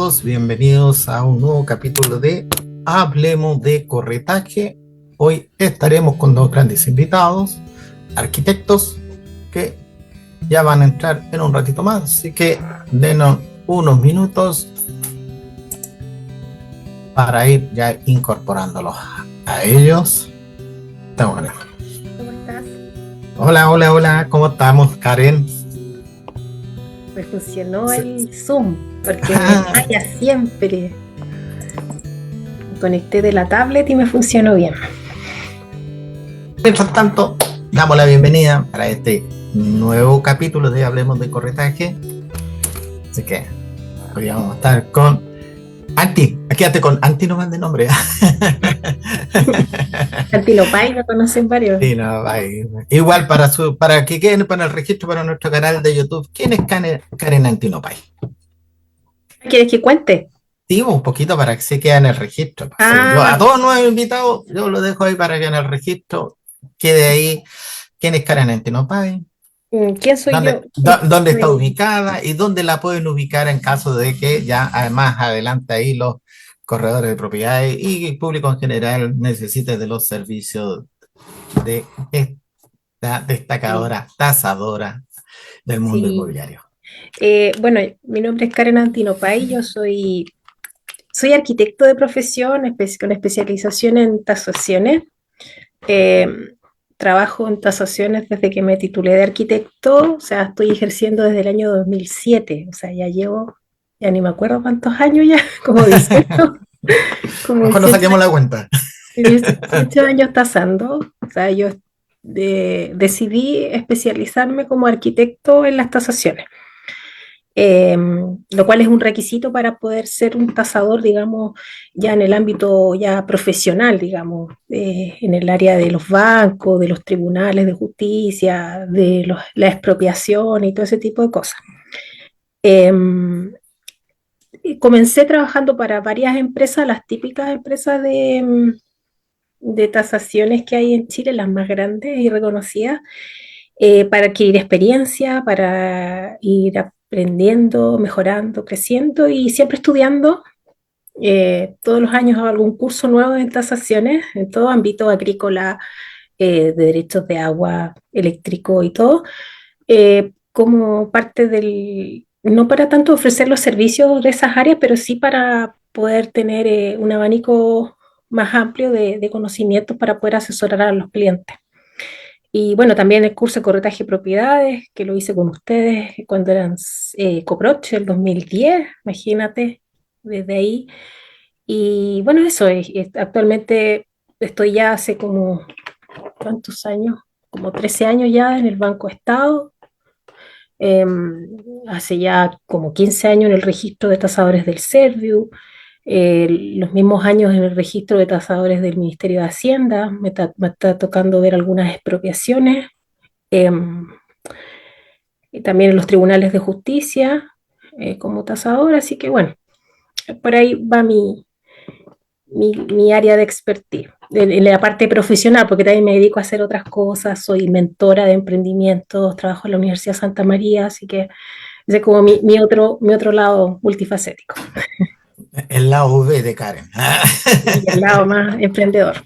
todos, bienvenidos a un nuevo capítulo de Hablemos de Corretaje. Hoy estaremos con dos grandes invitados, arquitectos, que ya van a entrar en un ratito más, así que denos unos minutos para ir ya incorporándolos a ellos. ¿Cómo estás? Hola, ¿cómo estamos, Karen? Me funcionó Sí. el Zoom, porque me falla siempre. Me conecté de la tablet y me funcionó bien. Mientras tanto, damos la bienvenida para este nuevo capítulo de Hablemos de Corretaje. Así que hoy vamos a estar con Anti. Quédate con Anti nomás de nombre. Antilopay me conocen varios. Sí, no, igual para que queden para el registro para nuestro canal de YouTube. ¿Quién es Karen Antinopay? ¿Quieres que cuente? Digo un poquito para que se quede en el registro. Sí, yo a Ah, todos nuevos invitados, yo lo dejo ahí para que en el registro quede ahí. ¿Quién es Karen Antinopay? ¿quién soy yo? ¿Dónde está ubicada y dónde la pueden ubicar en caso de que ya además adelante ahí los corredores de propiedades y el público en general necesite de los servicios de esta destacadora tasadora del mundo Sí. inmobiliario? Bueno, mi nombre es Karen Antilopay, yo soy arquitecto de profesión, con especialización en tasaciones. Eh, Trabajo en tasaciones desde que me titulé de arquitecto, o sea, estoy ejerciendo desde el año 2007, o sea, ya llevo, ya ni me acuerdo cuántos años ya, como 18, como Mejor no 18, saquemos la cuenta. 18 años tasando, o sea, yo decidí especializarme como arquitecto en las tasaciones. Lo cual es un requisito para poder ser un tasador, digamos, ya en el ámbito ya profesional, digamos, en el área de los bancos, de los tribunales de justicia, la expropiación y todo ese tipo de cosas. Y comencé trabajando para varias empresas, las típicas empresas de tasaciones que hay en Chile, las más grandes y reconocidas, para adquirir experiencia, para ir aprendiendo, mejorando, creciendo y siempre estudiando. Todos los años hago algún curso nuevo en tasaciones, en todo ámbito agrícola, de derechos de agua, eléctrico y todo, como parte no para tanto ofrecer los servicios de esas áreas, pero sí para poder tener un abanico más amplio de conocimientos para poder asesorar a los clientes. Y bueno, también el curso de corretaje de propiedades, que lo hice con ustedes cuando eran Coproch, el 2010, imagínate, desde ahí. Y bueno, eso, actualmente estoy ya hace como, ¿cuántos años? Como 13 años ya en el Banco Estado, eh, hace ya como 15 años en el registro de tasadores del Serviu, los mismos años en el registro de tasadores del Ministerio de Hacienda, me está tocando ver algunas expropiaciones, eh, y también en los tribunales de justicia como tasador, así que bueno, por ahí va mi área de expertise, en la parte profesional, porque también me dedico a hacer otras cosas, soy mentora de emprendimientos, trabajo en la Universidad Santa María, así que ese es como mi otro lado multifacético, El lado B de Karen. y el lado más emprendedor.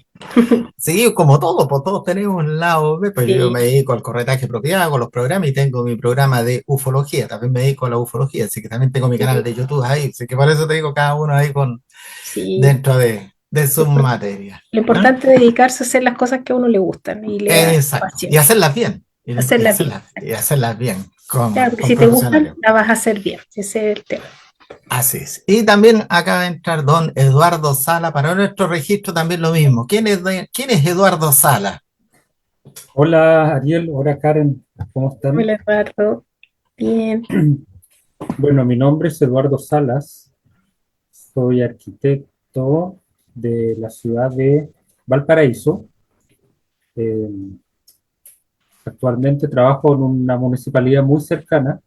Sí, como todo, pues todos tenemos un lado B, pues yo Sí, me dedico al corretaje de propiedad, con los programas y tengo mi programa de ufología, también me dedico a la ufología, así que también tengo mi canal de YouTube ahí, así que por eso te digo cada uno ahí con sí. dentro de sus materias. Lo ¿Ah? importante es dedicarse a hacer las cosas que a uno le gustan y le da Exacto, y pasión, hacerlas bien, hacerlas bien. y hacerlas bien Claro, porque con si te gustan, profesionales. la vas a hacer bien, ese es el tema. Así es. Y también acaba de entrar don Eduardo Sala para nuestro registro también lo mismo. ¿Quién es Eduardo Sala? Hola Ariel, hola Karen, ¿cómo están? Hola Eduardo, bien. Bueno, mi nombre es Eduardo Salas, soy arquitecto de la ciudad de Valparaíso. Eh, Actualmente trabajo en una municipalidad muy cercana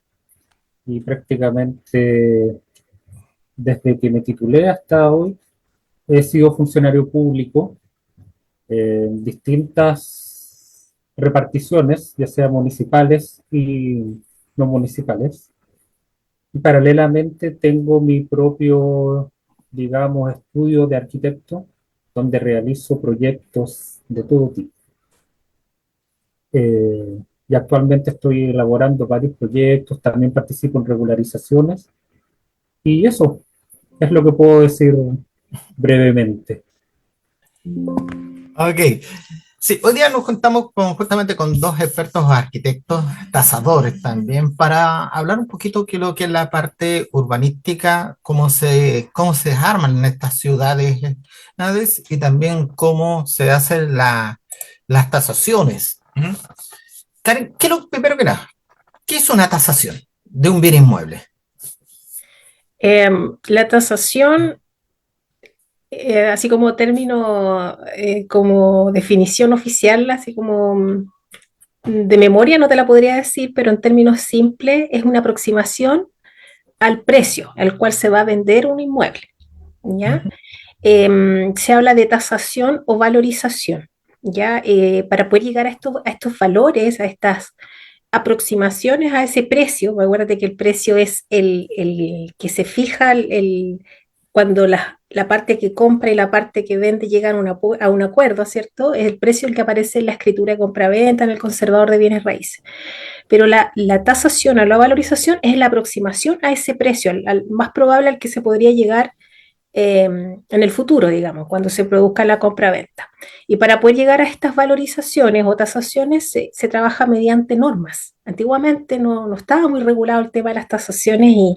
y prácticamente desde que me titulé hasta hoy he sido funcionario público en distintas reparticiones, ya sea municipales y no municipales. Y paralelamente tengo mi propio, digamos, estudio de arquitecto, donde realizo proyectos de todo tipo. Y actualmente estoy elaborando varios proyectos, también participo en regularizaciones, y eso es lo que puedo decir brevemente. Ok. Sí, hoy día nos juntamos justamente con dos expertos arquitectos, tasadores también, para hablar un poquito de lo que es la parte urbanística, cómo se arman en estas ciudades y también cómo se hacen las tasaciones. ¿Mm? Karen, ¿qué es lo primero que nada? ¿Qué es una tasación de un bien inmueble? La tasación, así como término, como definición oficial, así como de memoria no te la podría decir, pero en términos simples es una aproximación al precio al cual se va a vender un inmueble, ¿ya? Ujú. Se habla de tasación o valorización, ¿ya? Para poder llegar a estos valores, a estas aproximaciones a ese precio, acuérdate que el precio es el que se fija cuando la parte que compra y la parte que vende llegan a un acuerdo, ¿cierto? Es el precio el que aparece en la escritura de compra-venta, en el conservador de bienes raíces. Pero la tasación o la valorización es la aproximación a ese precio, al más probable al que se podría llegar en el futuro, digamos, cuando se produzca la compra-venta. Y para poder llegar a estas valorizaciones o tasaciones se trabaja mediante normas. Antiguamente no estaba muy regulado el tema de las tasaciones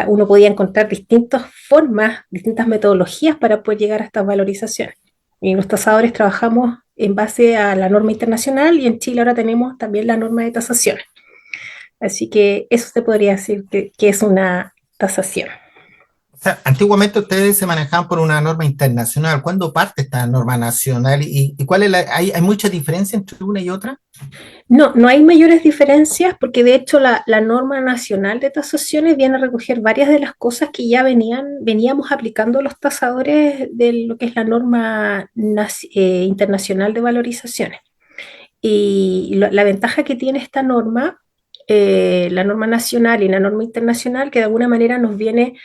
uno podía encontrar distintas formas, distintas metodologías para poder llegar a estas valorizaciones. Y los tasadores trabajamos en base a la norma internacional y en Chile ahora tenemos también la norma de tasaciones. Así que eso se podría decir que es una tasación. O sea, antiguamente ustedes se manejaban por una norma internacional. ¿Cuándo parte esta norma nacional y cuál es hay mucha diferencia entre una y otra? No hay mayores diferencias porque de hecho la norma nacional de tasaciones viene a recoger varias de las cosas que ya veníamos aplicando los tasadores de lo que es la norma internacional de valorizaciones. Y la ventaja que tiene esta norma, la norma nacional y la norma internacional, que de alguna manera nos viene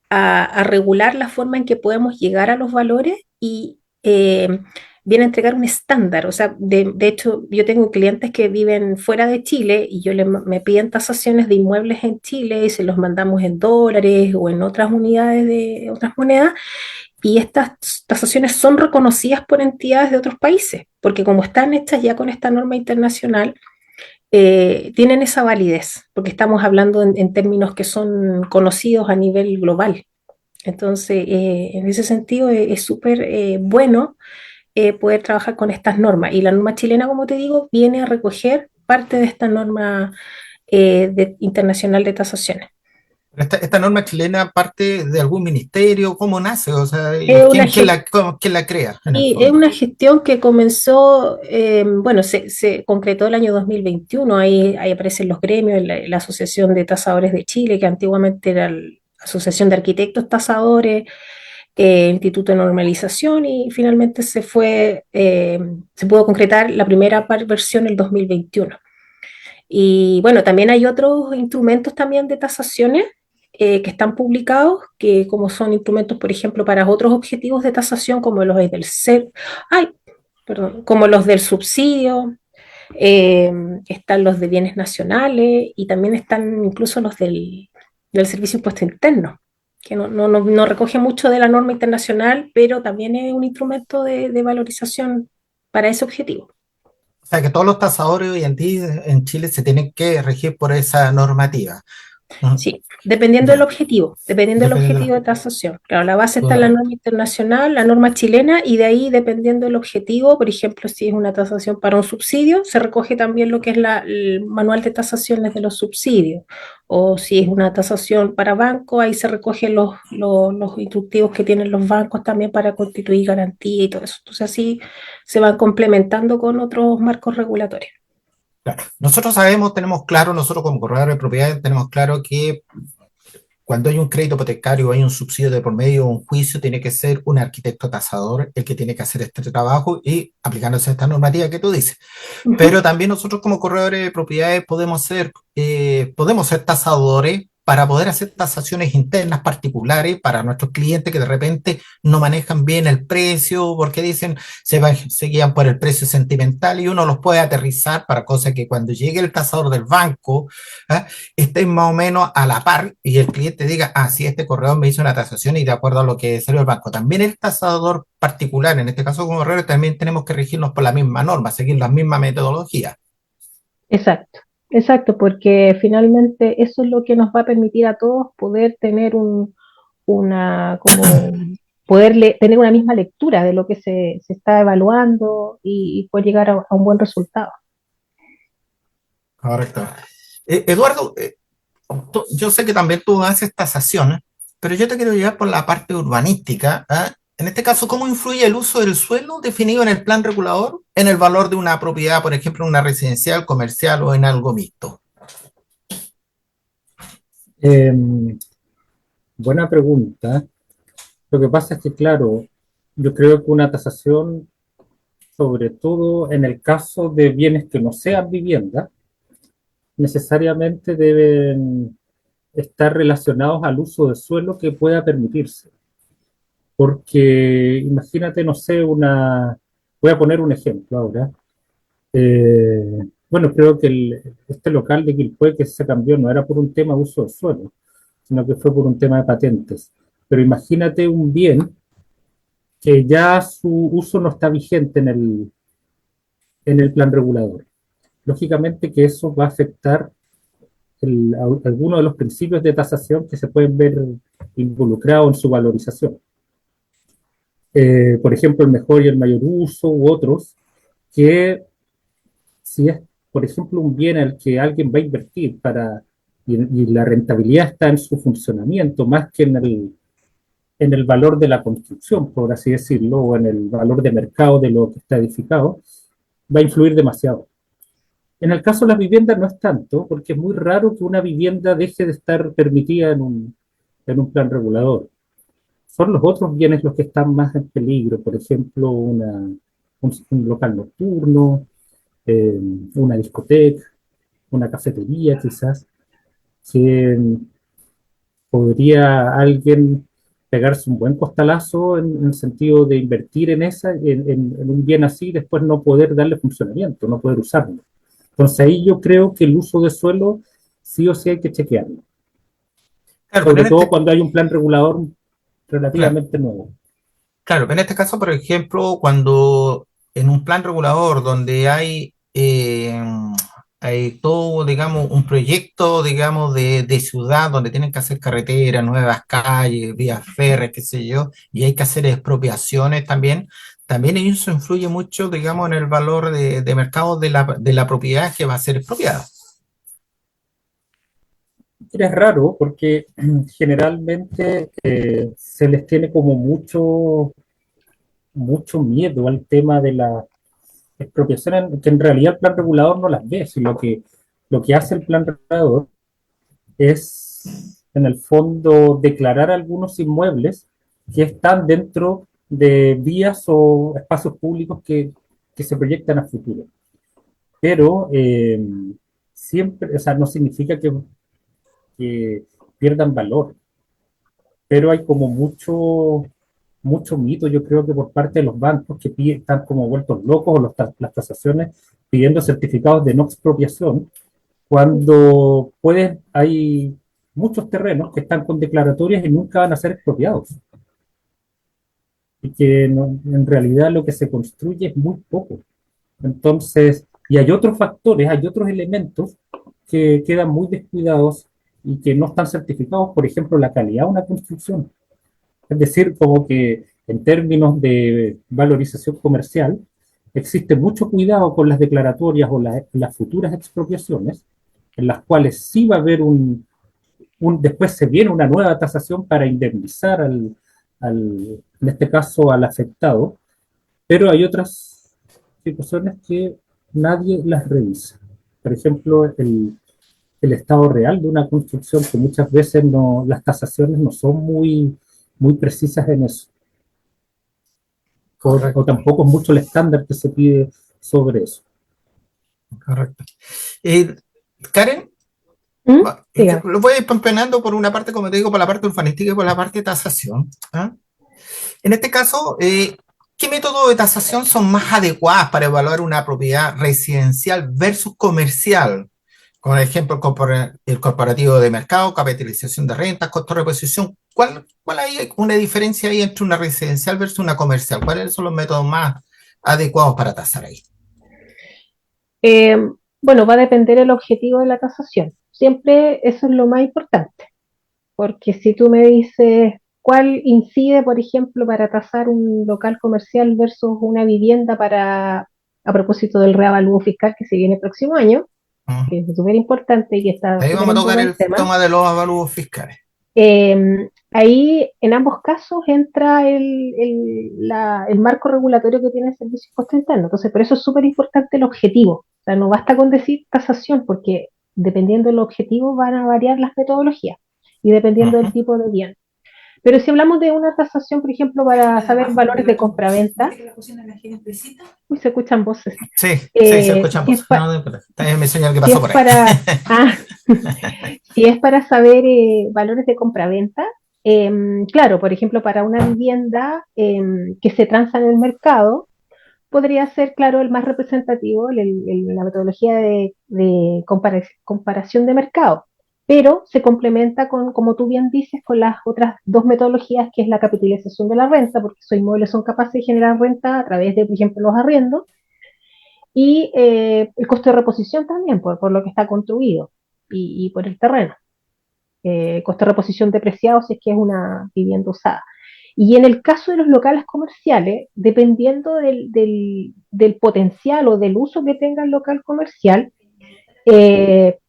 a regular la forma en que podemos llegar a los valores y viene a entregar un estándar. O sea, de hecho, yo tengo clientes que viven fuera de Chile y me piden tasaciones de inmuebles en Chile y se los mandamos en dólares o en otras unidades de otras monedas. Y estas tasaciones son reconocidas por entidades de otros países, porque como están hechas ya con esta norma internacional, tienen esa validez, porque estamos hablando en términos que son conocidos a nivel global. Entonces, en ese sentido, es súper bueno poder trabajar con estas normas. Y la norma chilena, como te digo, viene a recoger parte de esta norma internacional de tasaciones. Esta norma chilena parte de algún ministerio, ¿cómo nace? O sea, Es ¿y una, quién la crea en el y es fondo? una gestión que comenzó, bueno, se concretó el año 2021, ahí aparecen los gremios, la Asociación de Tasadores de Chile, que antiguamente era la Asociación de Arquitectos Tasadores, Instituto de Normalización, y finalmente se pudo concretar la primera versión el 2021. Y bueno, también hay otros instrumentos también de tasaciones que están publicados, que como son instrumentos, por ejemplo, para otros objetivos de tasación, como los del ay, perdón, como los del subsidio, eh, están los de bienes nacionales y también están incluso los del Servicio de Impuesto Interno, que no recoge mucho de la norma internacional, pero también es un instrumento de valorización para ese objetivo. O sea, que todos los tasadores hoy en día en Chile se tienen que regir por esa normativa. ¿No? Sí, Ya, dependiendo del dependiendo de objetivo de tasación. Claro, la base está en la la... norma internacional, la norma chilena, y de ahí, dependiendo del objetivo, por ejemplo, si es una tasación para un subsidio, se recoge también lo que es el manual de tasaciones de los subsidios. O si es una tasación para banco, ahí se recogen los instructivos que tienen los bancos también para constituir garantía y todo eso. Entonces, así se van complementando con otros marcos regulatorios. Claro. Nosotros sabemos, tenemos claro, nosotros como corredores de propiedades tenemos claro que cuando hay un crédito hipotecario o hay un subsidio de por medio o un juicio, tiene que ser un arquitecto tasador el que tiene que hacer este trabajo y aplicándose esta normativa que tú dices. Ujú. Pero también nosotros como corredores de propiedades podemos ser tasadores para poder hacer tasaciones internas particulares para nuestros clientes que de repente no manejan bien el precio porque dicen se guían por el precio sentimental y uno los puede aterrizar para cosas que cuando llegue el tasador del banco, ¿ah?, estén más o menos a la par y el cliente diga, ah, sí, este corredor me hizo una tasación y de acuerdo a lo que salió el banco. También el tasador particular, en este caso como corredor, también tenemos que regirnos por la misma norma, seguir la misma metodología. Exacto, exacto, porque finalmente eso es lo que nos va a permitir a todos poder tener como tener una misma lectura de lo que se está evaluando y poder llegar a un buen resultado. Correcto. Eduardo, yo sé que también tú haces tasaciones, pero yo te quiero llevar por la parte urbanística, ¿ah? En este caso, ¿cómo influye el uso del suelo definido en el plan regulador en el valor de una propiedad, por ejemplo, en una residencial, comercial o en algo mixto? Buena pregunta. Lo que pasa es que, claro, yo creo que una tasación, sobre todo en el caso de bienes que no sean vivienda, necesariamente deben estar relacionados al uso de suelo que pueda permitirse. Porque imagínate, no sé, voy a poner un ejemplo ahora. Eh, bueno, creo que este local de Quilpué que se cambió no era por un tema de uso de suelo, sino que fue por un tema de patentes. Pero imagínate un bien que ya su uso no está vigente en el plan regulador. Lógicamente que eso va a afectar algunos de los principios de tasación que se pueden ver involucrados en su valorización. Por ejemplo, el mejor y el mayor uso u otros, que si es, por ejemplo, un bien al que alguien va a invertir y la rentabilidad está en su funcionamiento más que en el valor de la construcción, por así decirlo, o en el valor de mercado de lo que está edificado, va a influir demasiado. En el caso de las viviendas no es tanto, porque es muy raro que una vivienda deje de estar permitida en un plan regulador. Son los otros bienes los que están más en peligro, por ejemplo, un local nocturno, eh, una discoteca, una cafetería quizás, que podría alguien pegarse un buen costalazo en el sentido de invertir en un bien así y después no poder darle funcionamiento, no poder usarlo. Entonces ahí yo creo que el uso de suelo sí o sí hay que chequearlo, Claro, pero sobre en todo este, cuando hay un plan regulador claro, relativamente nuevo. claro, en este caso, por ejemplo, cuando en un plan regulador donde hay todo, digamos, un proyecto, digamos, de ciudad donde tienen que hacer carreteras, nuevas calles, vías férreas, qué sé yo, y hay que hacer expropiaciones también, también eso influye mucho, digamos, en el valor de mercado de la propiedad que va a ser expropiada. Es raro porque generalmente se les tiene como mucho miedo al tema de la expropiación, que en realidad el plan regulador no las ve, sino que lo que hace el plan regulador es, en el fondo, declarar algunos inmuebles que están dentro de vías o espacios públicos que se proyectan a futuro. Pero siempre, o sea, no significa que pierdan valor, pero hay como mucho mito, yo creo que por parte de los bancos que están como vueltos locos, o las tasaciones pidiendo certificados de no expropiación, cuando hay muchos terrenos que están con declaratorias y nunca van a ser expropiados. Y que en realidad lo que se construye es muy poco. Entonces, y hay otros factores, hay otros elementos que quedan muy descuidados y que no están certificados, por ejemplo, la calidad de una construcción. Es decir, como que en términos de valorización comercial, existe mucho cuidado con las declaratorias o las futuras expropiaciones, en las cuales sí va a haber después se viene una nueva tasación para indemnizar en este caso al afectado, pero hay otras situaciones que nadie las revisa. Por ejemplo, el estado real de una construcción, que muchas veces las tasaciones no son muy precisas en eso, o Correcto, tampoco es mucho el estándar que se pide sobre eso. correcto. Eh, Karen, Dígame. Lo voy a ir pampeando por una parte, como te digo, por la parte urbanística y por la parte de tasación. ¿Ah? En este caso, ¿qué métodos de tasación son más adecuados para evaluar una propiedad residencial versus comercial? Por ejemplo, el corporativo de mercado, capitalización de rentas, costo de reposición. ¿Cuál hay una diferencia ahí entre una residencial versus una comercial? ¿Cuáles son los métodos más adecuados para tasar ahí? Eh, bueno, va a depender el objetivo de la tasación. Siempre eso es lo más importante, porque si tú me dices cuál incide, por ejemplo, para tasar un local comercial versus una vivienda a propósito del reavalúo fiscal que se viene el próximo año, que es súper importante y que está Ahí súper vamos a en tocar boga el el tema. tema de los avalúos fiscales. Ahí en ambos casos entra el marco regulatorio que tiene el Servicio de Impuesto Interno. Entonces, por eso es súper importante el objetivo. O sea, no basta con decir tasación, porque dependiendo del objetivo van a variar las metodologías y dependiendo del Ujú. tipo de bien. Pero si hablamos de una tasación, por ejemplo, para saber valores de compraventa, uy, se escuchan voces. Sí, sí, se escuchan Si es, voces. No, está mi señal que si pasó es por ahí. para, si es para saber valores de compraventa, claro, por ejemplo, para una vivienda que se transa en el mercado, podría ser, claro, el más representativo, la metodología de comparación de mercado, pero se complementa con, como tú bien dices, con las otras dos metodologías, que es la capitalización de la renta, porque esos inmuebles son capaces de generar renta a través de, por ejemplo, los arriendos, y el costo de reposición también, por lo que está construido y por el terreno. Costo de reposición depreciado si es que es una vivienda usada. Y en el caso de los locales comerciales, dependiendo del potencial o del uso que tenga el local comercial,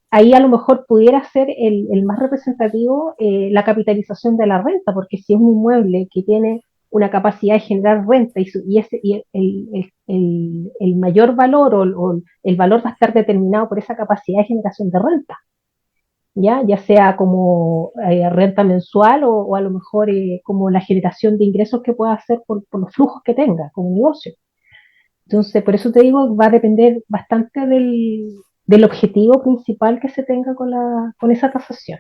ahí a lo mejor pudiera ser el más representativo la capitalización de la renta, porque si es un inmueble que tiene una capacidad de generar renta y el mayor valor o el valor va a estar determinado por esa capacidad de generación de renta. Ya sea como renta mensual o a lo mejor como la generación de ingresos que pueda hacer por los flujos que tenga como negocio. Entonces, por eso te digo, va a depender bastante del objetivo principal que se tenga con esa tasación.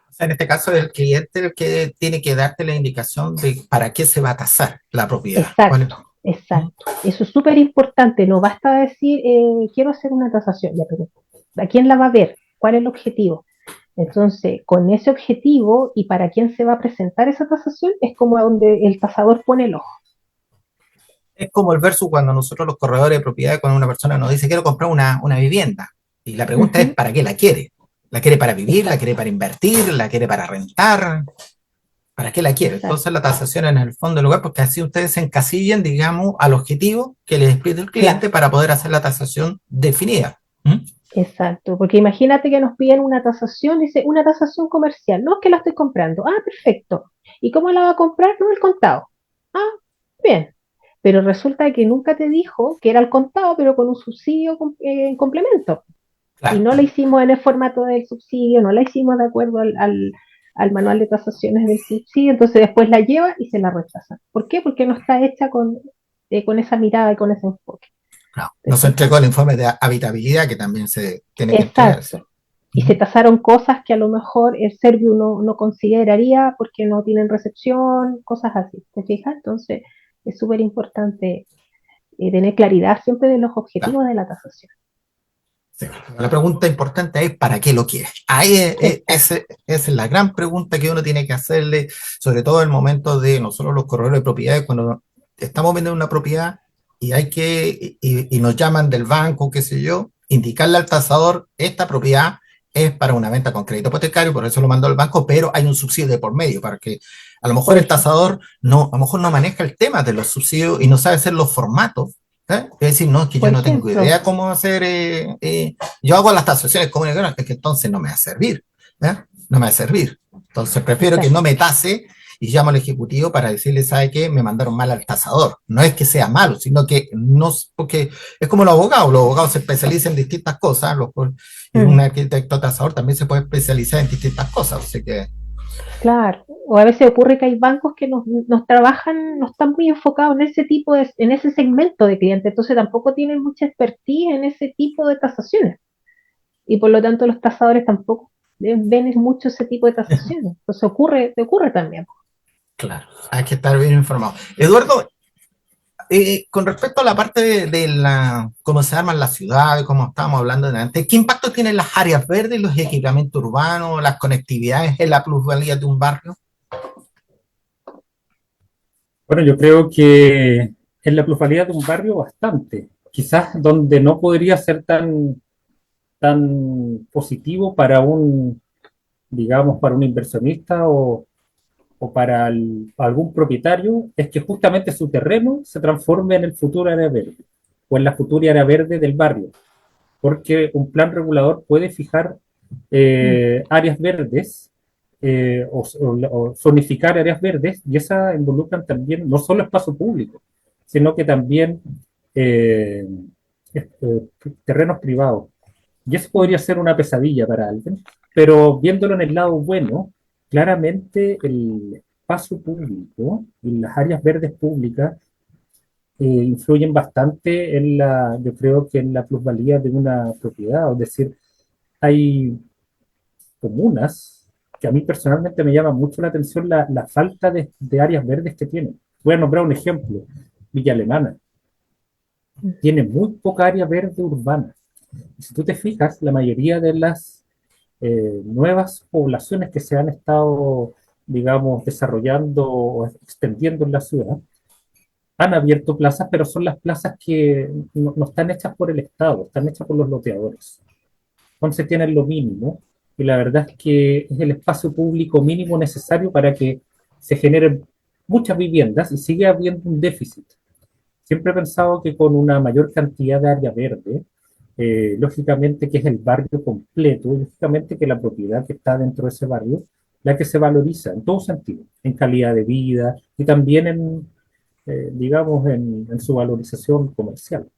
O sea, en este caso, es el cliente el que tiene que darte la indicación de para qué se va a tasar la propiedad. ¿Cuál es? Exacto, exacto. Eso es súper importante. No basta decir, quiero hacer una tasación, ya, pero ¿a quién la va a ver? ¿Cuál es el objetivo? Entonces, con ese objetivo y para quién se va a presentar esa tasación es como donde el tasador pone el ojo. Es como el versus cuando nosotros los corredores de propiedades, cuando una persona nos dice quiero comprar una vivienda. Y la pregunta es, Ujú, ¿para qué la quiere? ¿La quiere para vivir? ¿La quiere exacto, para invertir? ¿La quiere para rentar? ¿Para qué la quiere? exacto, Entonces la tasación en el fondo del lugar, porque así ustedes se encasillan, digamos, al objetivo que les pide el claro, cliente para poder hacer la tasación definida. ¿Mm? exacto. Porque imagínate que nos piden una tasación, dice, una tasación comercial. No es que la estoy comprando. Ah, perfecto. ¿Y cómo la va a comprar? No, el contado. Ah, bien. Pero resulta que nunca te dijo que era el contado, pero con un subsidio en complemento. Y Claro. no la hicimos en el formato del subsidio, no la hicimos de acuerdo al manual de tasaciones del subsidio, entonces después la lleva y se la rechaza. ¿Por qué? Porque no está hecha con esa mirada y con ese enfoque. Claro. ¿Te Nos fijas? entregó el informe de habitabilidad que también se tiene que entregarse. Exacto. Y se ¿Mm? tasaron cosas que a lo mejor el Servio no consideraría porque no tienen recepción, cosas así. ¿Te fijas? Entonces es súper importante tener claridad siempre de los Claro. objetivos de la tasación. Sí. La pregunta importante es ¿para qué lo quieres? Ahí Exacto. esa es la gran pregunta que uno tiene que hacerle, sobre todo en el momento de nosotros los corredores de propiedades, cuando estamos vendiendo una propiedad y y nos llaman del banco, qué sé yo, indicarle al tasador, esta propiedad es para una venta con crédito hipotecario, por eso lo mandó el banco, pero hay un subsidio de por medio, para que a lo mejor Por el ejemplo. tasador a lo mejor no maneja el tema de los subsidios y no sabe hacer los formatos. ¿Eh? Es decir, no, es que yo Por no tengo ejemplo. idea cómo hacer, yo hago las tasaciones comunicaciones, es que entonces no me va a servir, ¿eh? No me va a servir. Entonces prefiero que no Exacto. me tase y llamo al ejecutivo para decirle, ¿sabe qué? Me mandaron mal al tasador. No es que sea malo, sino que no, porque es como los abogados se especializan en distintas cosas, y un Mm. arquitecto tasador también se puede especializar en distintas cosas, así que... Claro, o a veces ocurre que hay bancos que nos trabajan, no están muy enfocados en ese tipo en ese segmento de cliente, entonces tampoco tienen mucha expertise en ese tipo de tasaciones. y por lo tanto los tasadores tampoco ven mucho ese tipo de tasaciones. Entonces te ocurre también. Claro, hay que estar bien informado. Eduardo, con respecto a la parte de la, cómo se arman las ciudades, como estábamos hablando antes, ¿qué impacto tienen las áreas verdes, los equipamientos urbanos, las conectividades en la plusvalía de un barrio? Bueno, yo creo que en la plusvalía de un barrio bastante. Quizás donde no podría ser tan positivo para digamos, para un inversionista o para algún propietario, es que justamente su terreno se transforme en el futuro área verde o en la futura área verde del barrio, porque un plan regulador puede fijar áreas verdes o zonificar áreas verdes, y esas involucran también no solo espacio público, sino que también eh, terrenos privados. Y eso podría ser una pesadilla para alguien, pero viéndolo en el lado bueno, claramente el espacio público y las áreas verdes públicas influyen bastante yo creo que en la plusvalía de una propiedad. Es decir, hay comunas que a mí personalmente me llama mucho la atención la falta de áreas verdes que tienen. Voy a nombrar un ejemplo. Villa Alemana tiene muy poca área verde urbana. Y si tú te fijas, la mayoría de las nuevas poblaciones que se han estado, digamos, desarrollando o extendiendo en la ciudad, han abierto plazas, pero son las plazas que no están hechas por el Estado, están hechas por los loteadores. Entonces tienen lo mínimo, y la verdad es que es el espacio público mínimo necesario para que se generen muchas viviendas y sigue habiendo un déficit. Siempre he pensado que con una mayor cantidad de área verde, lógicamente que es el barrio completo, lógicamente que la propiedad que está dentro de ese barrio, la que se valoriza en todo sentido, en calidad de vida y también digamos, en su valorización comercial.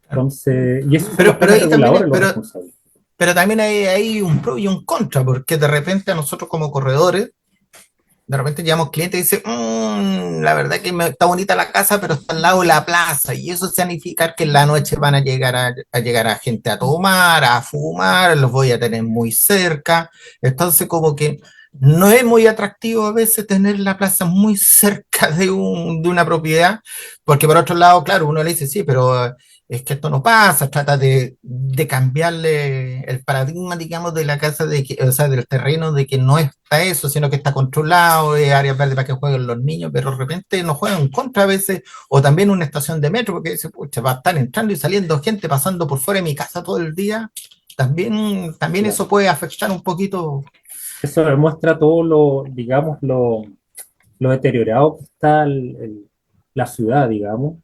Entonces, y eso son los Pero planes ahí también, reguladores los responsables. pero también hay un pro y un contra, porque de repente a nosotros como corredores, de repente llegamos clientes y dicen, la verdad que está bonita la casa, pero está al lado de la plaza, y eso significa que en la noche van a llegar a gente a tomar, a fumar, los voy a tener muy cerca, entonces como que no es muy atractivo a veces tener la plaza muy cerca de una propiedad, porque por otro lado, claro, uno le dice, sí, pero es que esto no pasa, trata de cambiarle el paradigma, digamos, de la casa, o sea, del terreno, de que no está eso, sino que está controlado, es área verde para que jueguen los niños, pero de repente no juegan en contra a veces, o también una estación de metro, porque dice, pucha, va a estar entrando y saliendo gente pasando por fuera de mi casa todo el día, también Claro. eso puede afectar un poquito. Eso demuestra todo digamos, lo deteriorado que está la ciudad, digamos,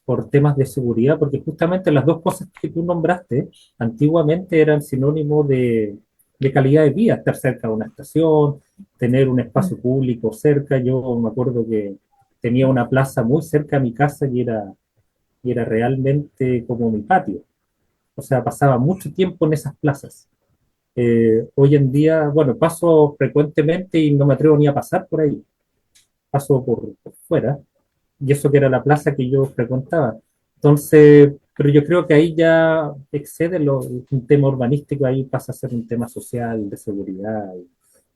por temas de seguridad, porque justamente las dos cosas que tú nombraste antiguamente eran sinónimo de calidad de vida, estar cerca de una estación, tener un espacio público cerca. Yo me acuerdo que tenía una plaza muy cerca a mi casa y era realmente como mi patio. O sea, pasaba mucho tiempo en esas plazas. Hoy en día, bueno, paso frecuentemente y no me atrevo ni a pasar por ahí. Paso por fuera, y eso que era la plaza que yo frecuentaba. Entonces, pero yo creo que ahí ya excede un tema urbanístico, ahí pasa a ser un tema social, de seguridad,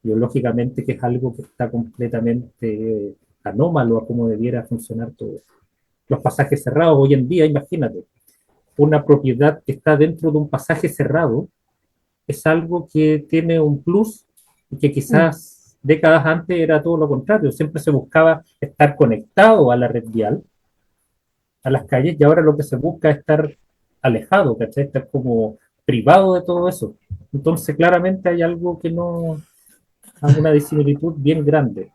y lógicamente que es algo que está completamente anómalo a cómo debiera funcionar todo. Los pasajes cerrados, hoy en día, imagínate, una propiedad que está dentro de un pasaje cerrado es algo que tiene un plus y que quizás décadas antes era todo lo contrario. Siempre se buscaba estar conectado a la red vial, a las calles, y ahora lo que se busca es estar alejado, ¿cachai? Estar como privado de todo eso. Entonces, claramente hay algo que no, hay una disimilitud bien grande.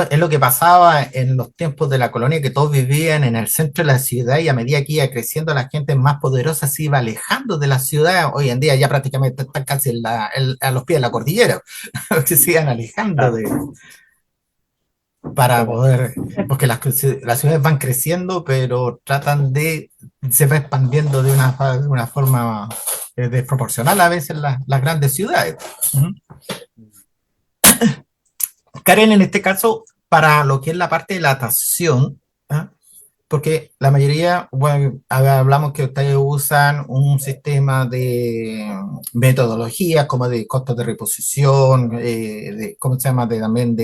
Es lo que pasaba en los tiempos de la colonia, que todos vivían en el centro de la ciudad y a medida que iba creciendo la gente más poderosa se iba alejando de la ciudad. Hoy en día ya prácticamente están casi a los pies de la cordillera, que se iban alejando Claro, para correcto. poder, porque las ciudades van creciendo, pero se va expandiendo de una forma desproporcional a veces las grandes ciudades. Ujú. Karen, en este caso, para lo que es la parte de la tasación, ¿ah? Porque la mayoría, bueno, hablamos que ustedes usan un sistema de metodologías como de costos de reposición, ¿cómo se llama? También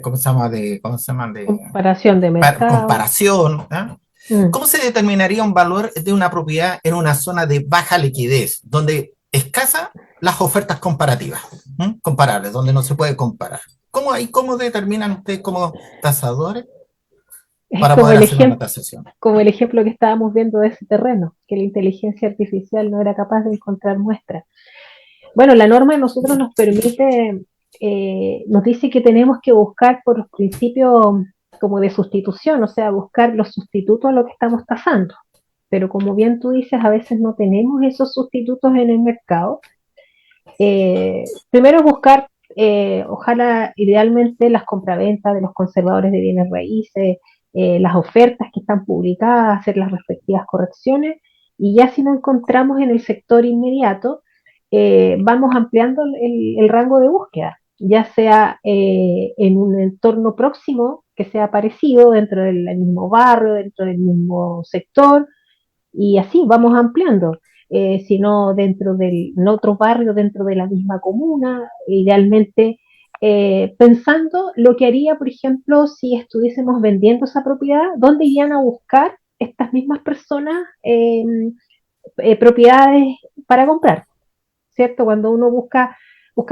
¿cómo se llama? ¿Cómo se llama? Comparación de mercado. Comparación. ¿Ah? Mm. ¿Cómo se determinaría un valor de una propiedad en una zona de baja liquidez, donde escasa las ofertas comparativas, comparables, donde no se puede comparar? ¿Cómo determinan ustedes como tasadores Es para como poder el hacer una ejemplo, tasación? como el ejemplo que estábamos viendo de ese terreno, que la inteligencia artificial no era capaz de encontrar muestras. Bueno, la norma a nosotros nos permite, nos dice que tenemos que buscar por los principios como de sustitución, o sea, buscar los sustitutos a lo que estamos tasando. Pero como bien tú dices, a veces no tenemos esos sustitutos en el mercado. Primero buscar, ojalá idealmente, las compraventas de los conservadores de bienes raíces, las ofertas que están publicadas, hacer las respectivas correcciones, y ya si no encontramos en el sector inmediato, vamos ampliando el rango de búsqueda, ya sea en un entorno próximo que sea parecido dentro del mismo barrio, dentro del mismo sector, y así vamos ampliando. Sino dentro en otro barrio, dentro de la misma comuna, idealmente pensando lo que haría, por ejemplo, si estuviésemos vendiendo esa propiedad, ¿dónde irían a buscar estas mismas personas propiedades para comprar? ¿Cierto? Cuando uno busca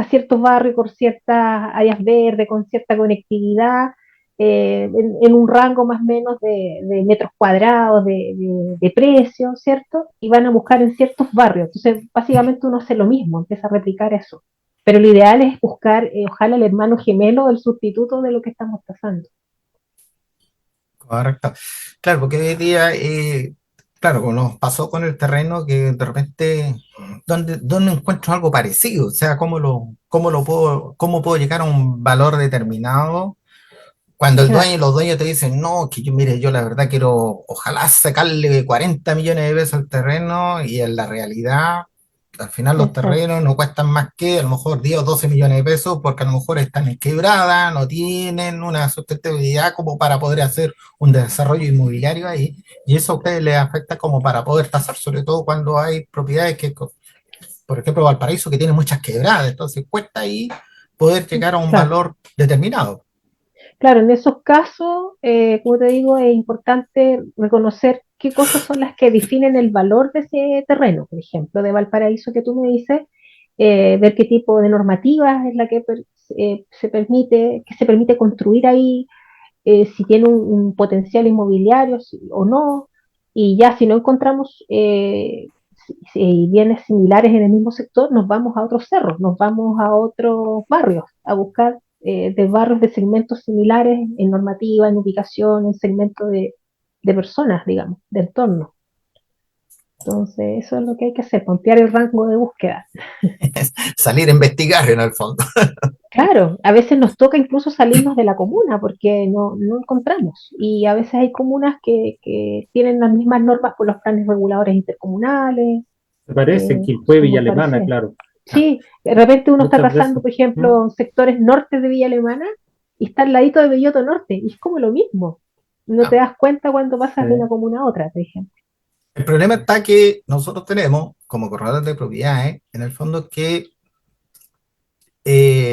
ciertos barrios con ciertas áreas verdes, con cierta conectividad, en un rango más o menos de metros cuadrados, de precios, ¿cierto? Y van a buscar en ciertos barrios. Entonces, básicamente uno hace lo mismo, empieza a replicar eso. Pero lo ideal es buscar, ojalá, el hermano gemelo del sustituto de lo que estamos tasando. Correcto. Claro, porque hoy día, claro, como nos pasó con el terreno, que de repente, ¿dónde encuentro algo parecido? O sea, ¿cómo puedo llegar a un valor determinado? Cuando Claro, los dueños te dicen, no, que yo, mire, yo la verdad quiero, ojalá sacarle 40 millones de pesos al terreno, y en la realidad, al final los exacto, terrenos no cuestan más que a lo mejor 10 o 12 millones de pesos, porque a lo mejor están en quebrada, no tienen una sustentabilidad como para poder hacer un desarrollo inmobiliario ahí, y eso a ustedes les afecta como para poder tasar, sobre todo cuando hay propiedades que, por ejemplo, Valparaíso, que tiene muchas quebradas, entonces cuesta ahí poder llegar a un claro. valor determinado. Claro, en esos casos, como te digo, es importante reconocer qué cosas son las que definen el valor de ese terreno. Por ejemplo, de Valparaíso que tú me dices, ver qué tipo de normativa es la que que se permite construir ahí, si tiene un potencial inmobiliario o no, y ya si no encontramos si bienes similares en el mismo sector, nos vamos a otros cerros, nos vamos a otros barrios a buscar de barrios de segmentos similares en normativa, en ubicación, en segmento de personas, digamos, de entorno. Entonces, eso es lo que hay que hacer, ampliar el rango de búsqueda. Salir a investigar en el fondo. Claro, a veces nos toca incluso salirnos de la comuna porque no encontramos. Y a veces hay comunas que tienen las mismas normas por los planes reguladores intercomunales, Me parece que son Quilpué Villa muy Alemana, parecidas. claro, Sí, de repente uno está muchas de pasando, esas. por ¿Mm? ejemplo, en sectores norte de Villa Alemana y está al ladito de Belloto Norte, y es como lo mismo. No te Ah, das cuenta cuando pasas de una Sí. comuna a otra, por ejemplo. el problema está que nosotros tenemos, como corredores de propiedades, en el fondo que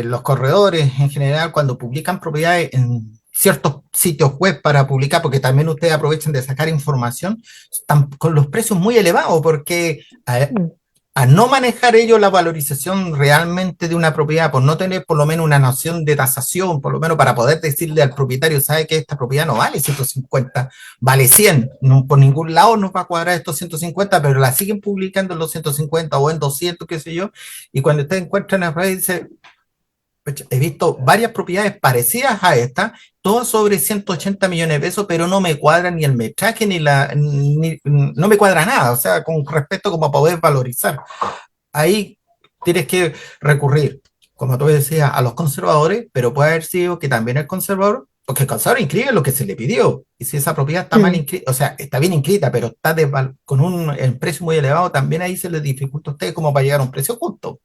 los corredores en general, cuando publican propiedades en ciertos sitios web para publicar, porque también ustedes aprovechan de sacar información, están con los precios muy elevados, porque Mm, a no manejar ellos la valorización realmente de una propiedad, por no tener por lo menos una noción de tasación, por lo menos para poder decirle al propietario, sabe que esta propiedad no vale 150, vale 100, no, por ningún lado nos va a cuadrar estos 150, pero la siguen publicando en los 150 o en 200, qué sé yo, y cuando ustedes encuentran a red, dice, he visto varias propiedades parecidas a esta, todas sobre 180 millones de pesos, pero no me cuadra ni el metraje no me cuadra nada, o sea, con respecto como a poder valorizar. Ahí tienes que recurrir, como tú decías, a los conservadores, pero puede haber sido que también el conservador, porque el conservador inscribe lo que se le pidió, y si esa propiedad está mal mm. inscrita, o sea, está bien inscrita, pero está con un precio muy elevado, también ahí se les dificulta a ustedes como para llegar a un precio justo.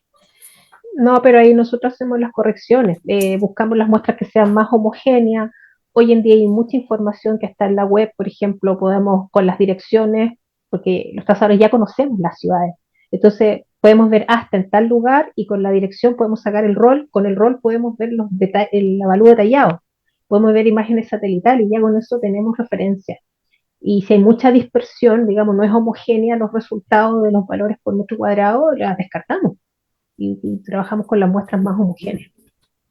No, pero ahí nosotros hacemos las correcciones, buscamos las muestras que sean más homogéneas hoy en día hay mucha información que está en la web, por ejemplo, podemos con las direcciones, porque los tasadores ya conocemos las ciudades, entonces podemos ver hasta en tal lugar y con la dirección podemos sacar el rol, con el rol podemos ver el avalúo detallado, podemos ver imágenes satelitales y ya con eso tenemos referencia. Y si hay mucha dispersión, digamos, no es homogénea los resultados de los valores por metro cuadrado, las descartamos y trabajamos con las muestras más homogéneas.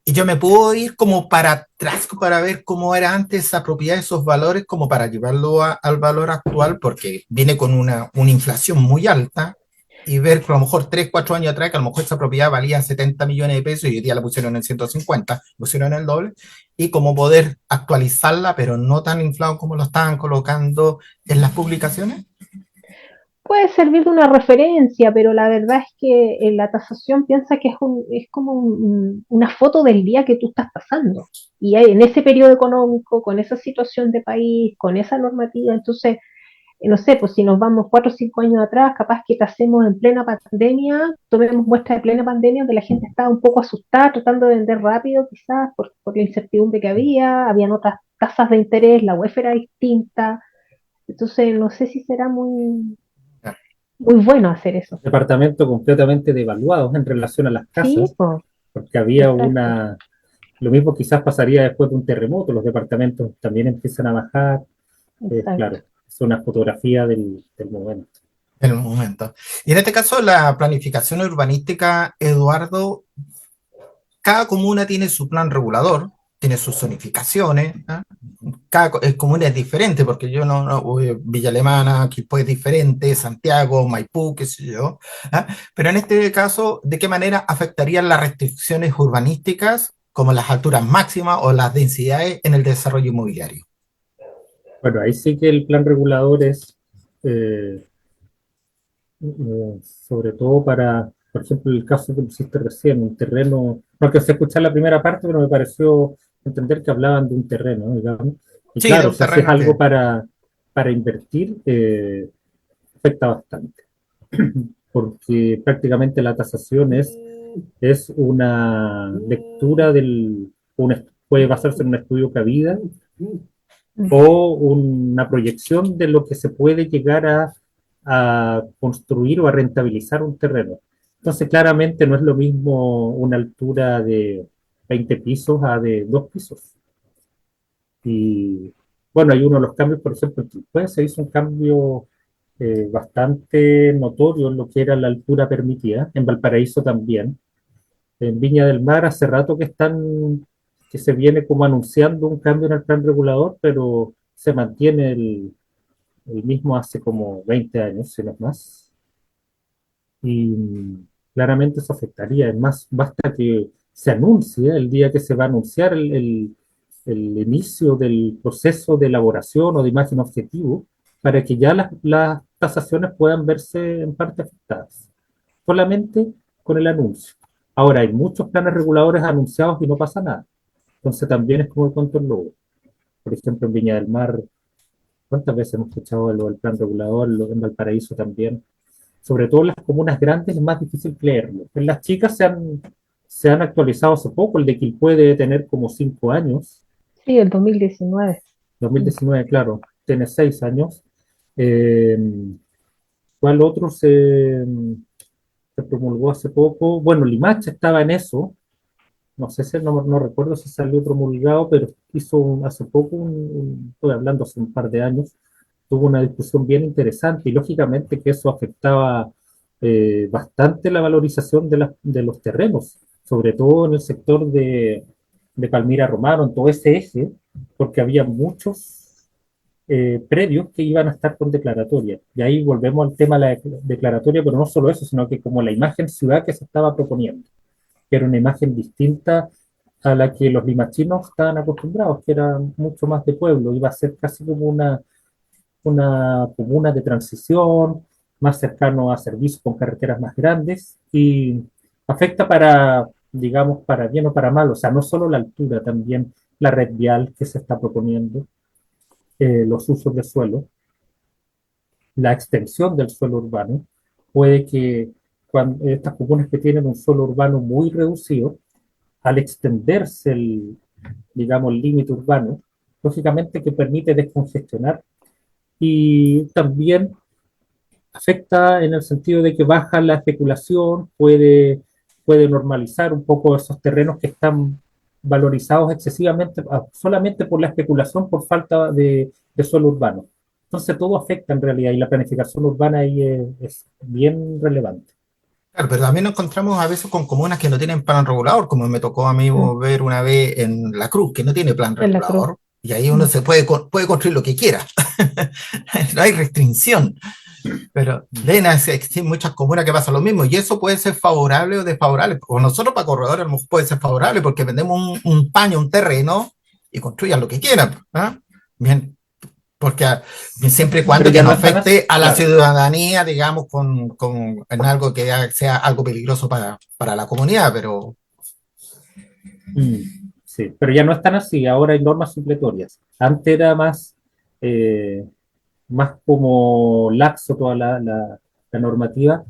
Y yo me puedo ir como para atrás para ver cómo era antes esa propiedad, esos valores, como para llevarlo al valor actual, porque viene con una inflación muy alta, y ver que a lo mejor 3 4 años atrás, que a lo mejor esa propiedad valía 70 millones de pesos y hoy día la pusieron en 150, pusieron el doble, y cómo poder actualizarla, pero no tan inflado como lo estaban colocando en las publicaciones. Puede servir de una referencia, pero la verdad es que la tasación piensa que es como una foto del día que tú estás pasando. Y en ese periodo económico, con esa situación de país, con esa normativa, entonces, no sé, pues si nos vamos 4 o 5 años atrás, capaz que tasemos en plena pandemia, tomemos muestra de plena pandemia, donde la gente estaba un poco asustada, tratando de vender rápido, quizás por la incertidumbre que habían otras tasas de interés, la UEF era distinta. Entonces, no sé si será muy bueno hacer eso. Departamentos completamente devaluados en relación a las Sí, casas, pues, porque había exacto, una... Lo mismo quizás pasaría después de un terremoto, los departamentos también empiezan a bajar, exacto. claro, es una fotografía del momento. En el momento. Y en este caso, la planificación urbanística, Eduardo, cada comuna tiene su plan regulador, tiene sus zonificaciones, ¿ah? Cada comuna es diferente, porque yo Villa Alemana, Quilpué es diferente, Santiago, Maipú, qué sé yo, ¿ah? Pero en este caso, ¿de qué manera afectarían las restricciones urbanísticas, como las alturas máximas o las densidades en el desarrollo inmobiliario? Bueno, ahí sí que el plan regulador es eh, sobre todo para, por ejemplo, el caso que pusiste recién, un terreno, no alcancé a escuchar la primera parte, pero me pareció entender que hablaban de un terreno, ¿no? Digamos. Y Sí, de claro, un si haces terreno algo que... para invertir, afecta bastante, porque prácticamente la tasación es una lectura puede basarse en un estudio cabida o una proyección de lo que se puede llegar a construir o a rentabilizar un terreno. Entonces, claramente no es lo mismo una altura de 20 pisos a de 2 pisos. Y bueno, hay uno de los cambios, por ejemplo, en Quilpué se hizo un cambio bastante notorio en lo que era la altura permitida, en Valparaíso también. En Viña del Mar hace rato que se viene como anunciando un cambio en el plan regulador, pero se mantiene el mismo hace como 20 años, si no es más. Y claramente eso afectaría. Es más, basta que se anuncie el día que se va a anunciar el inicio del proceso de elaboración o de imagen objetivo para que ya las tasaciones puedan verse en parte afectadas. Solamente con el anuncio. Ahora, hay muchos planes reguladores anunciados y no pasa nada. Entonces también es como el cuento del lobo. Por ejemplo, en Viña del Mar, ¿cuántas veces hemos escuchado lo del plan regulador? En Valparaíso también. Sobre todo en las comunas grandes es más difícil leerlo. En las chicas se han actualizado hace poco. El de Quilpué debe tener como 5 años. Sí, el 2019. 2019, claro, tiene 6 años. Eh, ¿Cuál otro se promulgó hace poco? Bueno, Limache estaba en eso. No sé si no recuerdo si salió promulgado, pero hace poco, estoy hablando hace un par de años, tuvo una discusión bien interesante y lógicamente que eso afectaba bastante la valorización de los terrenos, sobre todo en el sector de Palmira Romano, en todo ese eje, porque había muchos predios que iban a estar con declaratoria. Y ahí volvemos al tema de la declaratoria, pero no solo eso, sino que como la imagen ciudad que se estaba proponiendo, que era una imagen distinta a la que los limachinos estaban acostumbrados, que era mucho más de pueblo, iba a ser casi como una comuna de transición, más cercano a servicios con carreteras más grandes y afecta para, digamos, para bien o para mal, o sea, no solo la altura, también la red vial que se está proponiendo, los usos de suelo, la extensión del suelo urbano, puede que cuando estas comunas que tienen un suelo urbano muy reducido, al extenderse digamos, el límite urbano, lógicamente que permite descongestionar y también afecta en el sentido de que baja la especulación, puede normalizar un poco esos terrenos que están valorizados excesivamente solamente por la especulación por falta de suelo urbano. Entonces todo afecta en realidad y la planificación urbana ahí es bien relevante. Claro, pero también nos encontramos a veces con comunas que no tienen plan regulador, como me tocó a mí Mm, ver una vez en La Cruz, que no tiene plan en la cruz. regulador, y ahí uno Mm, se puede construir lo que quiera. No hay restricción, pero deben existir muchas comunas que pasa lo mismo, y eso puede ser favorable o desfavorable. O nosotros para corredores a lo mejor puede ser favorable porque vendemos un paño, un terreno, y construyan lo que quieran. ¿Ah? Bien, porque siempre y Pero cuando que ya no no están así, afecte a la claro. ciudadanía, digamos, en algo que sea algo peligroso para la comunidad, pero Sí, pero ya no están así, ahora hay normas supletorias. Antes era más como laxo toda la normativa.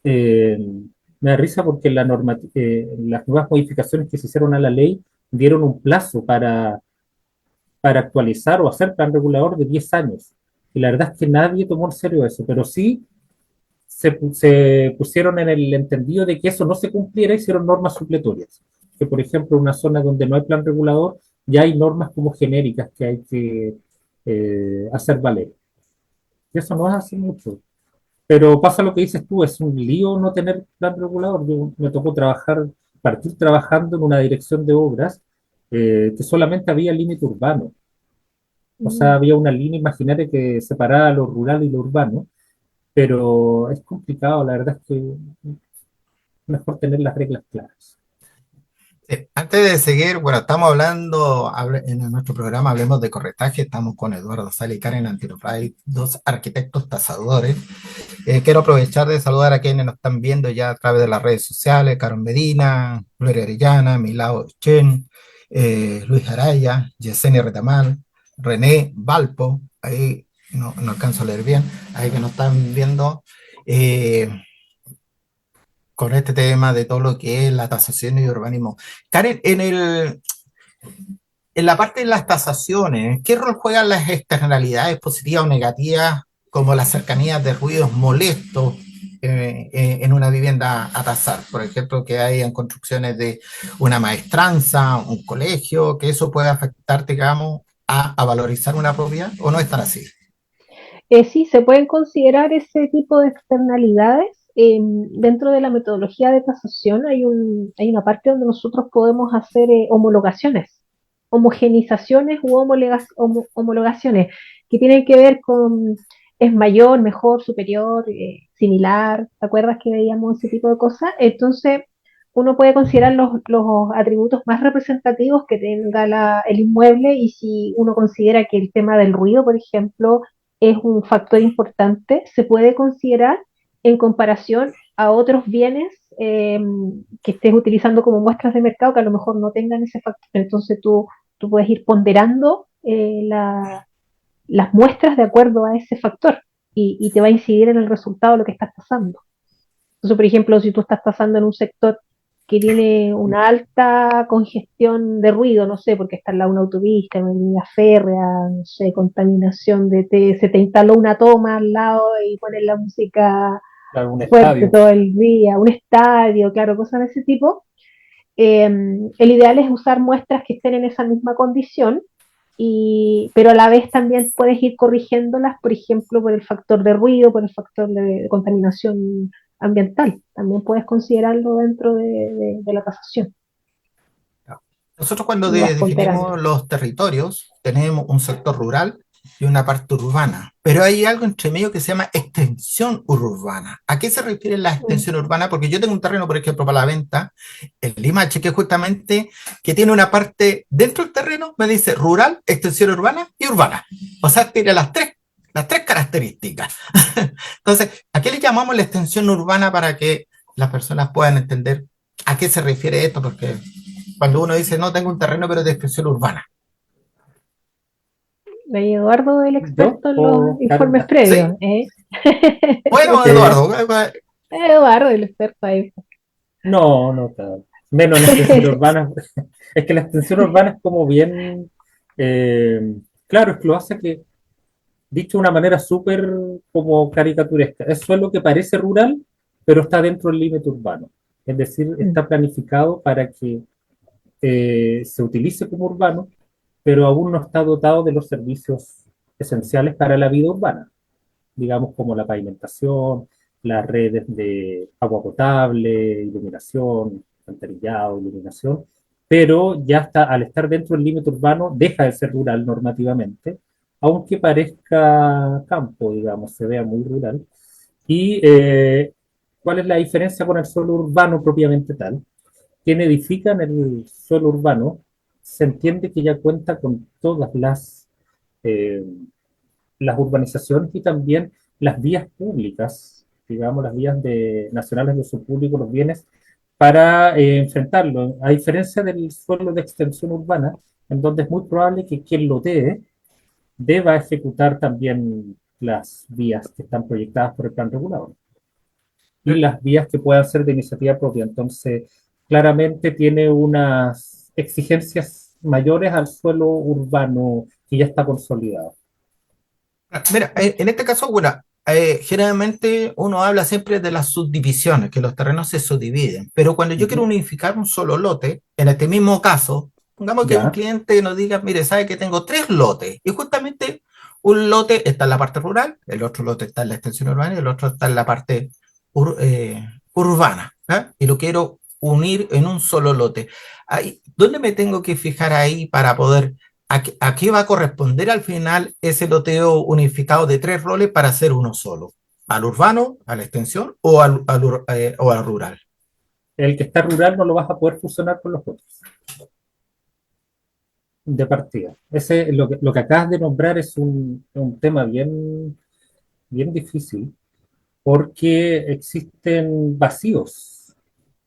Eh, Me da risa porque las nuevas modificaciones que se hicieron a la ley dieron un plazo para actualizar o hacer plan regulador de 10 años. Y la verdad es que nadie tomó en serio eso, pero sí se pusieron en el entendido de que eso no se cumpliera, hicieron normas supletorias. Que, por ejemplo, en una zona donde no hay plan regulador, ya hay normas como genéricas que hay que hacer valer. Y eso no es hace mucho. Pero pasa lo que dices tú, es un lío no tener plan regulador. Yo me tocó partir trabajando en una dirección de obras que solamente había límite urbano. O sea, mm. había una línea imaginaria que separaba lo rural y lo urbano, pero es complicado, la verdad es que mejor tener las reglas claras. antes de seguir, bueno, estamos hablando, en nuestro programa hablemos de corretaje, estamos con Eduardo Sala y Karen Antiropay, dos arquitectos tasadores. Quiero aprovechar de saludar a quienes nos están viendo ya a través de las redes sociales, Karen Medina, Gloria Arellana, Milao Chen, Luis Araya, Yesenia Retamal, René Valpo, ahí no alcanzo a leer bien, ahí que nos están viendo. eh, con este tema de todo lo que es la tasación y urbanismo. Karen, en la parte de las tasaciones, ¿qué rol juegan las externalidades positivas o negativas como las cercanías de ruidos molestos en una vivienda a tasar? Por ejemplo, que hayan construcciones de una maestranza, un colegio, que eso puede afectar, digamos, a valorizar una propiedad, ¿o no es tan así? Sí, se pueden considerar ese tipo de externalidades. Dentro de la metodología de tasación hay una parte donde nosotros podemos hacer homologaciones, homogenizaciones u homologaciones, que tienen que ver con es mayor, mejor, superior, similar. ¿Te acuerdas que veíamos ese tipo de cosas? Entonces, uno puede considerar los atributos más representativos que tenga el inmueble y si uno considera que el tema del ruido, por ejemplo, es un factor importante, se puede considerar en comparación a otros bienes que estés utilizando como muestras de mercado que a lo mejor no tengan ese factor. Entonces tú puedes ir ponderando las muestras de acuerdo a ese factor y te va a incidir en el resultado de lo que estás pasando. Entonces, por ejemplo, si tú estás pasando en un sector que tiene una alta congestión de ruido, no sé, porque está al lado de una autopista, una línea férrea, no sé, contaminación se te instaló una toma al lado y pones la música Claro, un fuerte estadio. todo el día, un estadio, claro, cosas de ese tipo. El ideal es usar muestras que estén en esa misma condición, pero a la vez también puedes ir corrigiéndolas, por ejemplo, por el factor de ruido, por el factor de contaminación ambiental. También puedes considerarlo dentro de la tasación Nosotros cuando y vas ponderando. definimos los territorios, tenemos un sector rural y una parte urbana, pero hay algo entre medio que se llama extensión urbana. ¿A qué se refiere la Mm. extensión urbana? Porque yo tengo un terreno, por ejemplo, para la venta, en Limache, que justamente que tiene una parte dentro del terreno, me dice rural, extensión urbana y urbana. O sea, tiene las tres características. Entonces, ¿a qué le llamamos la extensión urbana para que las personas puedan entender a qué se refiere esto? Porque cuando uno dice, no, tengo un terreno, pero de extensión urbana. Ahí Eduardo, el ¿Yo experto en los o Karen? informes previos, ¿Sí? ¿eh? Bueno, Eh, Eduardo, Eduardo, el experto ahí. no, no, claro. Menos en extensión urbana. Es que la extensión urbana es como bien. Eh, claro, es que lo hace que, dicho de una manera súper como caricaturesca, es suelo que parece rural, pero está dentro del límite urbano. Es decir, Mm. está planificado para que se utilice como urbano, pero aún no está dotado de los servicios esenciales para la vida urbana, digamos como la pavimentación, las redes de agua potable, iluminación, alcantarillado, iluminación, pero ya está, al estar dentro del límite urbano, deja de ser rural normativamente, aunque parezca campo, digamos, se vea muy rural. ¿Y cuál es la diferencia con el suelo urbano propiamente tal? Quien edifica en el suelo urbano se entiende que ya cuenta con todas eh, las urbanizaciones y también las vías públicas, digamos, las vías nacionales de uso público, los bienes, para enfrentarlo. A diferencia del suelo de extensión urbana, en donde es muy probable que quien lo deba ejecutar también las vías que están proyectadas por el plan regulador y las vías que puedan ser de iniciativa propia. Entonces, claramente tiene unas exigencias mayores al suelo urbano que ya está consolidado. Mira, en este caso, bueno, generalmente uno habla siempre de las subdivisiones, que los terrenos se subdividen, pero cuando yo quiero Ujú. unificar un solo lote, en este mismo caso, pongamos que un Ya, cliente nos diga, mire, sabe que tengo tres lotes, y justamente un lote está en la parte rural, el otro lote está en la extensión urbana y el otro está en la parte urbana, ¿ah? Y lo quiero unir en un solo lote. Ahí, ¿dónde me tengo que fijar ahí para poder a qué va a corresponder al final ese loteo unificado de tres roles para hacer uno solo? ¿Al urbano, a la extensión o al rural? el que está rural no lo vas a poder fusionar con los otros de partida. Ese, lo que acabas de nombrar es un tema bien difícil porque existen vacíos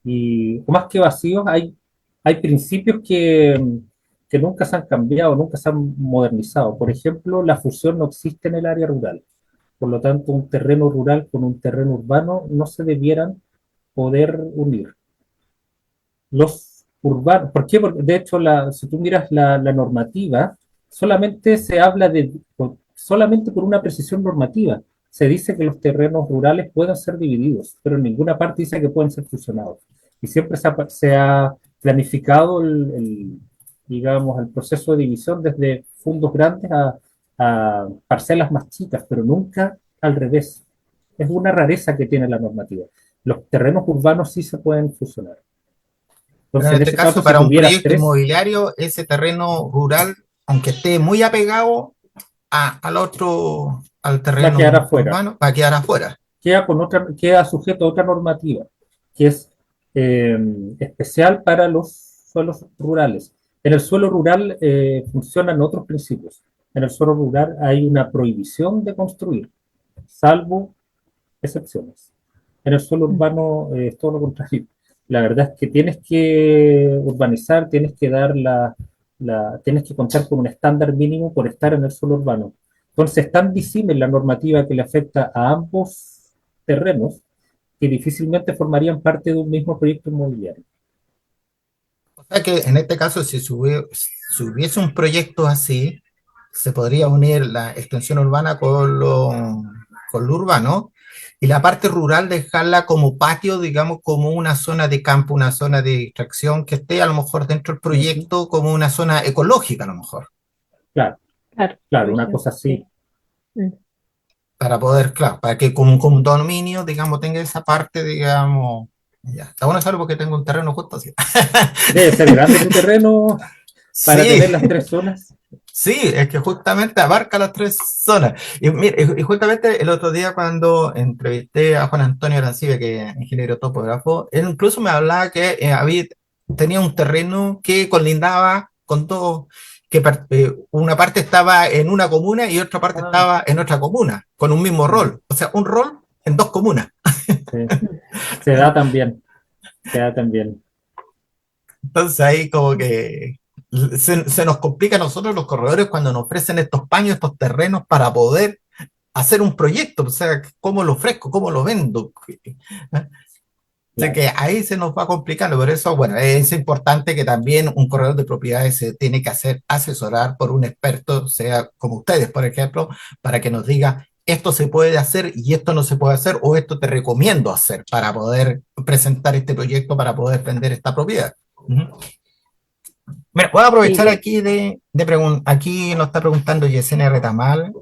y más que vacíos hay principios que nunca se han cambiado, nunca se han modernizado. Por ejemplo, la fusión no existe en el área rural. Por lo tanto, un terreno rural con un terreno urbano no se debieran poder unir. Los urbanos, ¿por qué? Porque de hecho, si tú miras la normativa, solamente se habla solamente por una precisión normativa. Se dice que los terrenos rurales pueden ser divididos, pero en ninguna parte dice que pueden ser fusionados. Y siempre se ha planificado digamos, el proceso de división desde fundos grandes a parcelas más chicas, pero nunca al revés. Es una rareza que tiene la normativa. Los terrenos urbanos sí se pueden fusionar. Pero Entonces, en en este ese caso, caso, si para un tuvieras proyecto tres, inmobiliario, ese terreno rural, aunque esté muy apegado al otro, al va a quedar terreno afuera. urbano, va a quedar afuera. Queda sujeto a otra normativa, que es eh, especial para los suelos rurales. En el suelo rural funcionan otros principios. En el suelo rural hay una prohibición de construir, salvo excepciones. En el suelo Mm. urbano es todo lo contrario. La verdad es que tienes que urbanizar, tienes que dar tienes que contar con un estándar mínimo por estar en el suelo urbano. Entonces, es tan visible la normativa que le afecta a ambos terrenos que difícilmente formarían parte de un mismo proyecto inmobiliario. O sea que en este caso, si hubiese un proyecto así, se podría unir la extensión urbana con lo urbano y la parte rural dejarla como patio, digamos, como una zona de campo, una zona de extracción que esté a lo mejor dentro del Uh -huh. proyecto como una zona ecológica a lo mejor, Claro, Claro, por claro, una ejemplo, cosa así. sí. Mm. para poder, claro, para que como un condominio, digamos, tenga esa parte, digamos, ya, está bueno saberlo porque tengo un terreno justo así. Debe ser grande tu terreno para Sí, tener las tres zonas. sí, es que justamente abarca las tres zonas. Y, mira, y justamente el otro día cuando entrevisté a Juan Antonio Arancibia, que es ingeniero topógrafo, él incluso me hablaba que tenía un terreno que colindaba con dos, una parte estaba en una comuna y otra parte Ah, estaba en otra comuna, con un mismo mm, rol. O sea, un rol en dos comunas. sí. Se da también, se da también. Entonces ahí como que se nos complica a nosotros los corredores cuando nos ofrecen estos paños, estos terrenos para poder hacer un proyecto, o sea, ¿cómo lo ofrezco? ¿Cómo lo vendo? Así claro. que ahí se nos va complicando, por eso, bueno, es importante que también un corredor de propiedades se tiene que hacer asesorar por un experto, sea como ustedes, por ejemplo, para que nos diga esto se puede hacer y esto no se puede hacer, o esto te recomiendo hacer para poder presentar este proyecto, para poder vender esta propiedad. Ujú. Mira, voy a Sí, aprovechar aquí aquí nos está preguntando Yesenia Retamal,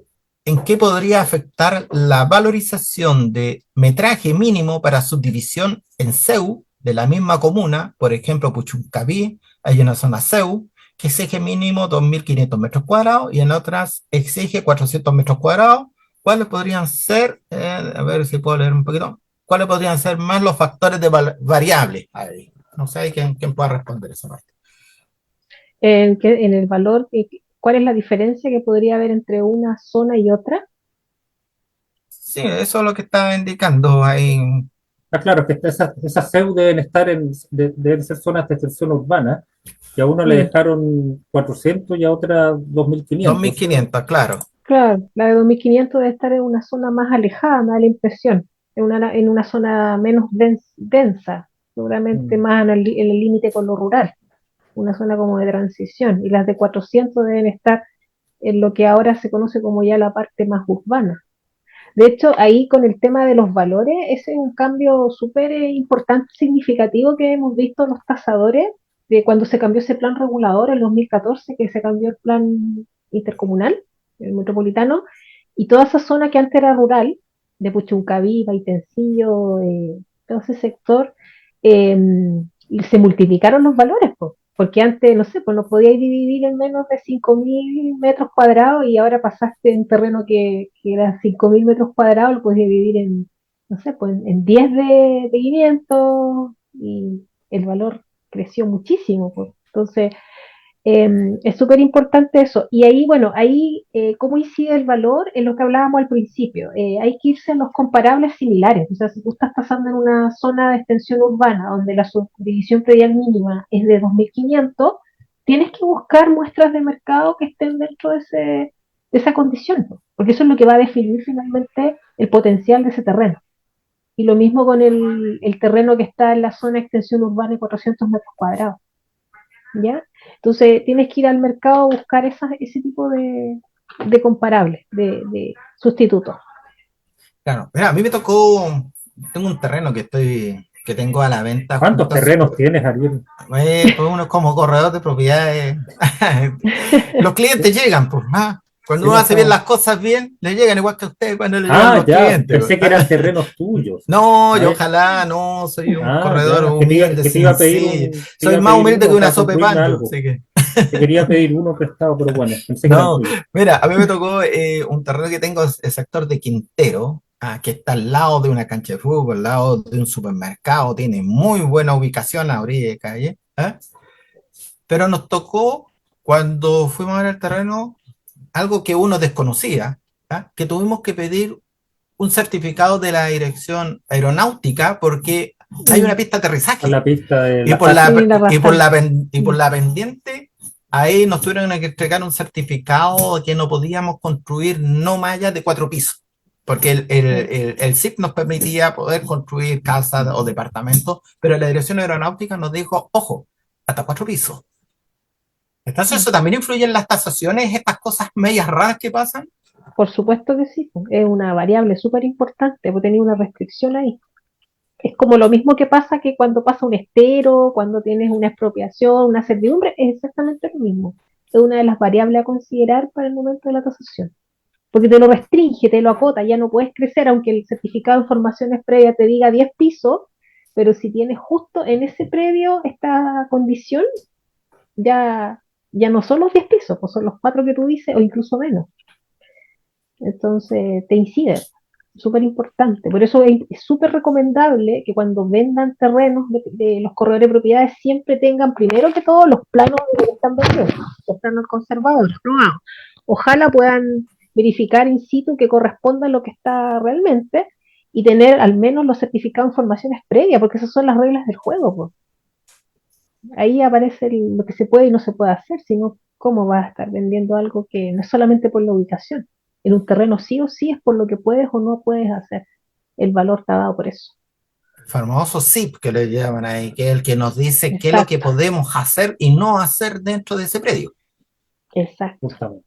¿en qué podría afectar la valorización de metraje mínimo para subdivisión en CEU de la misma comuna? Por ejemplo, Puchuncaví, hay una zona CEU que exige mínimo 2.500 metros cuadrados y en otras exige 400 metros cuadrados. ¿Cuáles podrían ser, a ver si puedo leer un poquito, cuáles podrían ser más los factores de variables ahí? No sé, ¿quién pueda responder esa parte? en el valor, ¿cuál es la diferencia que podría haber entre una zona y otra? Sí, eso es lo que estaba indicando ahí. Ah, claro, que esas CEU deben estar deben ser zonas de extensión urbana, que a uno le Mm, dejaron 400 y a otra 2.500. 2.500, claro. claro, la de 2500 debe estar en una zona más alejada, me da la impresión, en una zona menos densa, seguramente Mm. más en el límite con lo rural, una zona como de transición, y las de 400 deben estar en lo que ahora se conoce como ya la parte más urbana. De hecho, ahí con el tema de los valores, ese es un cambio súper importante, significativo que hemos visto en los tasadores de cuando se cambió ese plan regulador en 2014, que se cambió el plan intercomunal, el metropolitano, y toda esa zona que antes era rural, de Puchuncaví, Maitencillo, todo ese sector, eh, se multiplicaron los valores, porque antes, no sé, pues no podíais dividir en menos de 5.000 metros cuadrados y ahora pasaste en terreno que era 5.000 metros cuadrados, lo puedes dividir en, no sé, pues en 10 de 500 y el valor creció muchísimo, pues. Entonces, es súper importante eso. Y ahí, bueno, ¿cómo incide el valor? En lo que hablábamos al principio. Hay que irse a los comparables similares. O sea, si tú estás pasando en una zona de extensión urbana donde la subdivisión predial mínima es de 2.500, tienes que buscar muestras de mercado que estén dentro de esa condición, ¿no? Porque eso es lo que va a definir finalmente el potencial de ese terreno. Y lo mismo con el terreno que está en la zona de extensión urbana de 400 metros cuadrados. ¿Ya? Entonces tienes que ir al mercado a buscar ese tipo de comparables, de sustitutos. Claro. Mira, a mí me tocó, tengo un terreno que tengo a la venta ¿Cuántos junto a, terrenos tienes, Ariel? pues uno como corredor de propiedades. Los clientes llegan, pues, ¿ah? Cuando Sí, uno no, hace bien las cosas bien, le llegan igual que a usted cuando le llegan los ya, clientes, pues. pensé que eran terrenos tuyos. No, A yo ver, ojalá no, soy un corredor ya, humilde, que te iba a pedir sencillo. te iba Soy a más pedir humilde que uno una para sopa de construirme pan, yo, algo. así que. Te quería pedir uno prestado, pero bueno, pensé que eran No, tuyos. mira, a mí me tocó un terreno que tengo, el sector de Quintero, que está al lado de una cancha de fútbol, al lado de un supermercado, tiene muy buena ubicación a orilla de calle, pero nos tocó, cuando fuimos a ver el terreno, algo que uno desconocía, que tuvimos que pedir un certificado de la dirección aeronáutica porque hay una Mm, pista de A aterrizaje la pista de y la por FACI. tiene la razón. y por Mm, la pendiente, ahí nos tuvieron que entregar un certificado que no podíamos construir no más allá de 4 pisos, porque mm, el SIP nos permitía poder construir casas o departamentos, pero la dirección aeronáutica nos dijo, ojo, hasta 4 pisos. Entonces mm. eso también influye en las tasaciones, estas cosas medias raras que pasan. Por supuesto que sí, es una variable súper importante, porque tenía una restricción ahí. Es como lo mismo que pasa que cuando pasa un estero, cuando tienes una expropiación, una servidumbre, es exactamente lo mismo. Es una de las variables a considerar para el momento de la tasación. Porque te lo restringe, te lo acota, ya no puedes crecer, aunque el certificado de informaciones previa te diga 10 pisos, pero si tienes justo en ese predio esta condición, ya, ya no son los 10 pisos, pues son los 4 que tú dices o incluso menos. Entonces te incide, súper importante. Por eso es súper recomendable que cuando vendan terrenos de los corredores de propiedades siempre tengan primero que todo los planos de lo que están vendiendo, los planos conservadores, probados. Ojalá puedan verificar in situ que corresponda a lo que está realmente y tener al menos los certificados de informaciones previas, porque esas son las reglas del juego, pues. Ahí aparece lo que se puede y no se puede hacer, sino cómo vas a estar vendiendo algo que no es solamente por la ubicación. En un terreno sí o sí es por lo que puedes o no puedes hacer. El valor está dado por eso. famoso SIP que le llaman ahí, que es el que nos dice qué es lo que Exacto, podemos hacer y no hacer dentro de ese predio. exacto. justamente.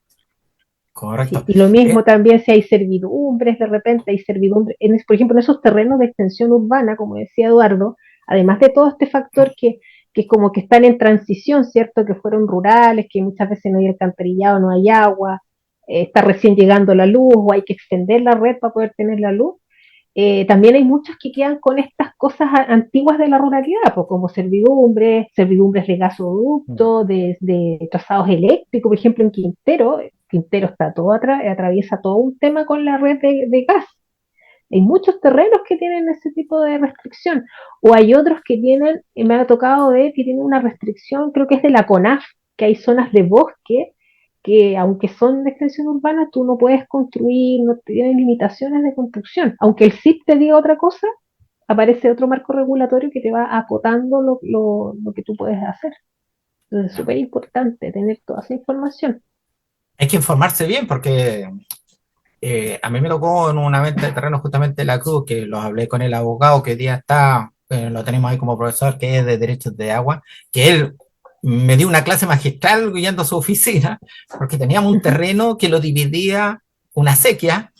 Correcto. Sí, y lo mismo Eh, también si hay servidumbres, de repente hay servidumbres, por ejemplo, en esos terrenos de extensión urbana, como decía Eduardo, además de todo este factor que es como que están en transición, ¿cierto? Que fueron rurales, que muchas veces no hay alcantarillado, no hay agua, está recién llegando la luz o hay que extender la red para poder tener la luz. También hay muchos que quedan con estas cosas antiguas de la ruralidad, pues, como servidumbres, servidumbres de Mm. gasoducto, de trazados eléctricos, por ejemplo, en Quintero. Quintero está todo atraviesa todo un tema con la red de gas. Hay muchos terrenos que tienen ese tipo de restricción, o hay otros que tienen, me ha tocado ver que tienen una restricción, creo que es de la CONAF, que hay zonas de bosque que aunque son de extensión urbana, tú no puedes construir, no tienen limitaciones de construcción. Aunque el CIP te diga otra cosa, aparece otro marco regulatorio que te va acotando lo que tú puedes hacer. Entonces es súper importante tener toda esa información. hay que informarse bien porque a mí me tocó en una venta de terreno justamente en La Cruz, que los hablé con el abogado que hoy día está, lo tenemos ahí como profesor, que es de Derechos de Agua, que él me dio una clase magistral yendo a su oficina, porque teníamos un terreno que lo dividía una sequía,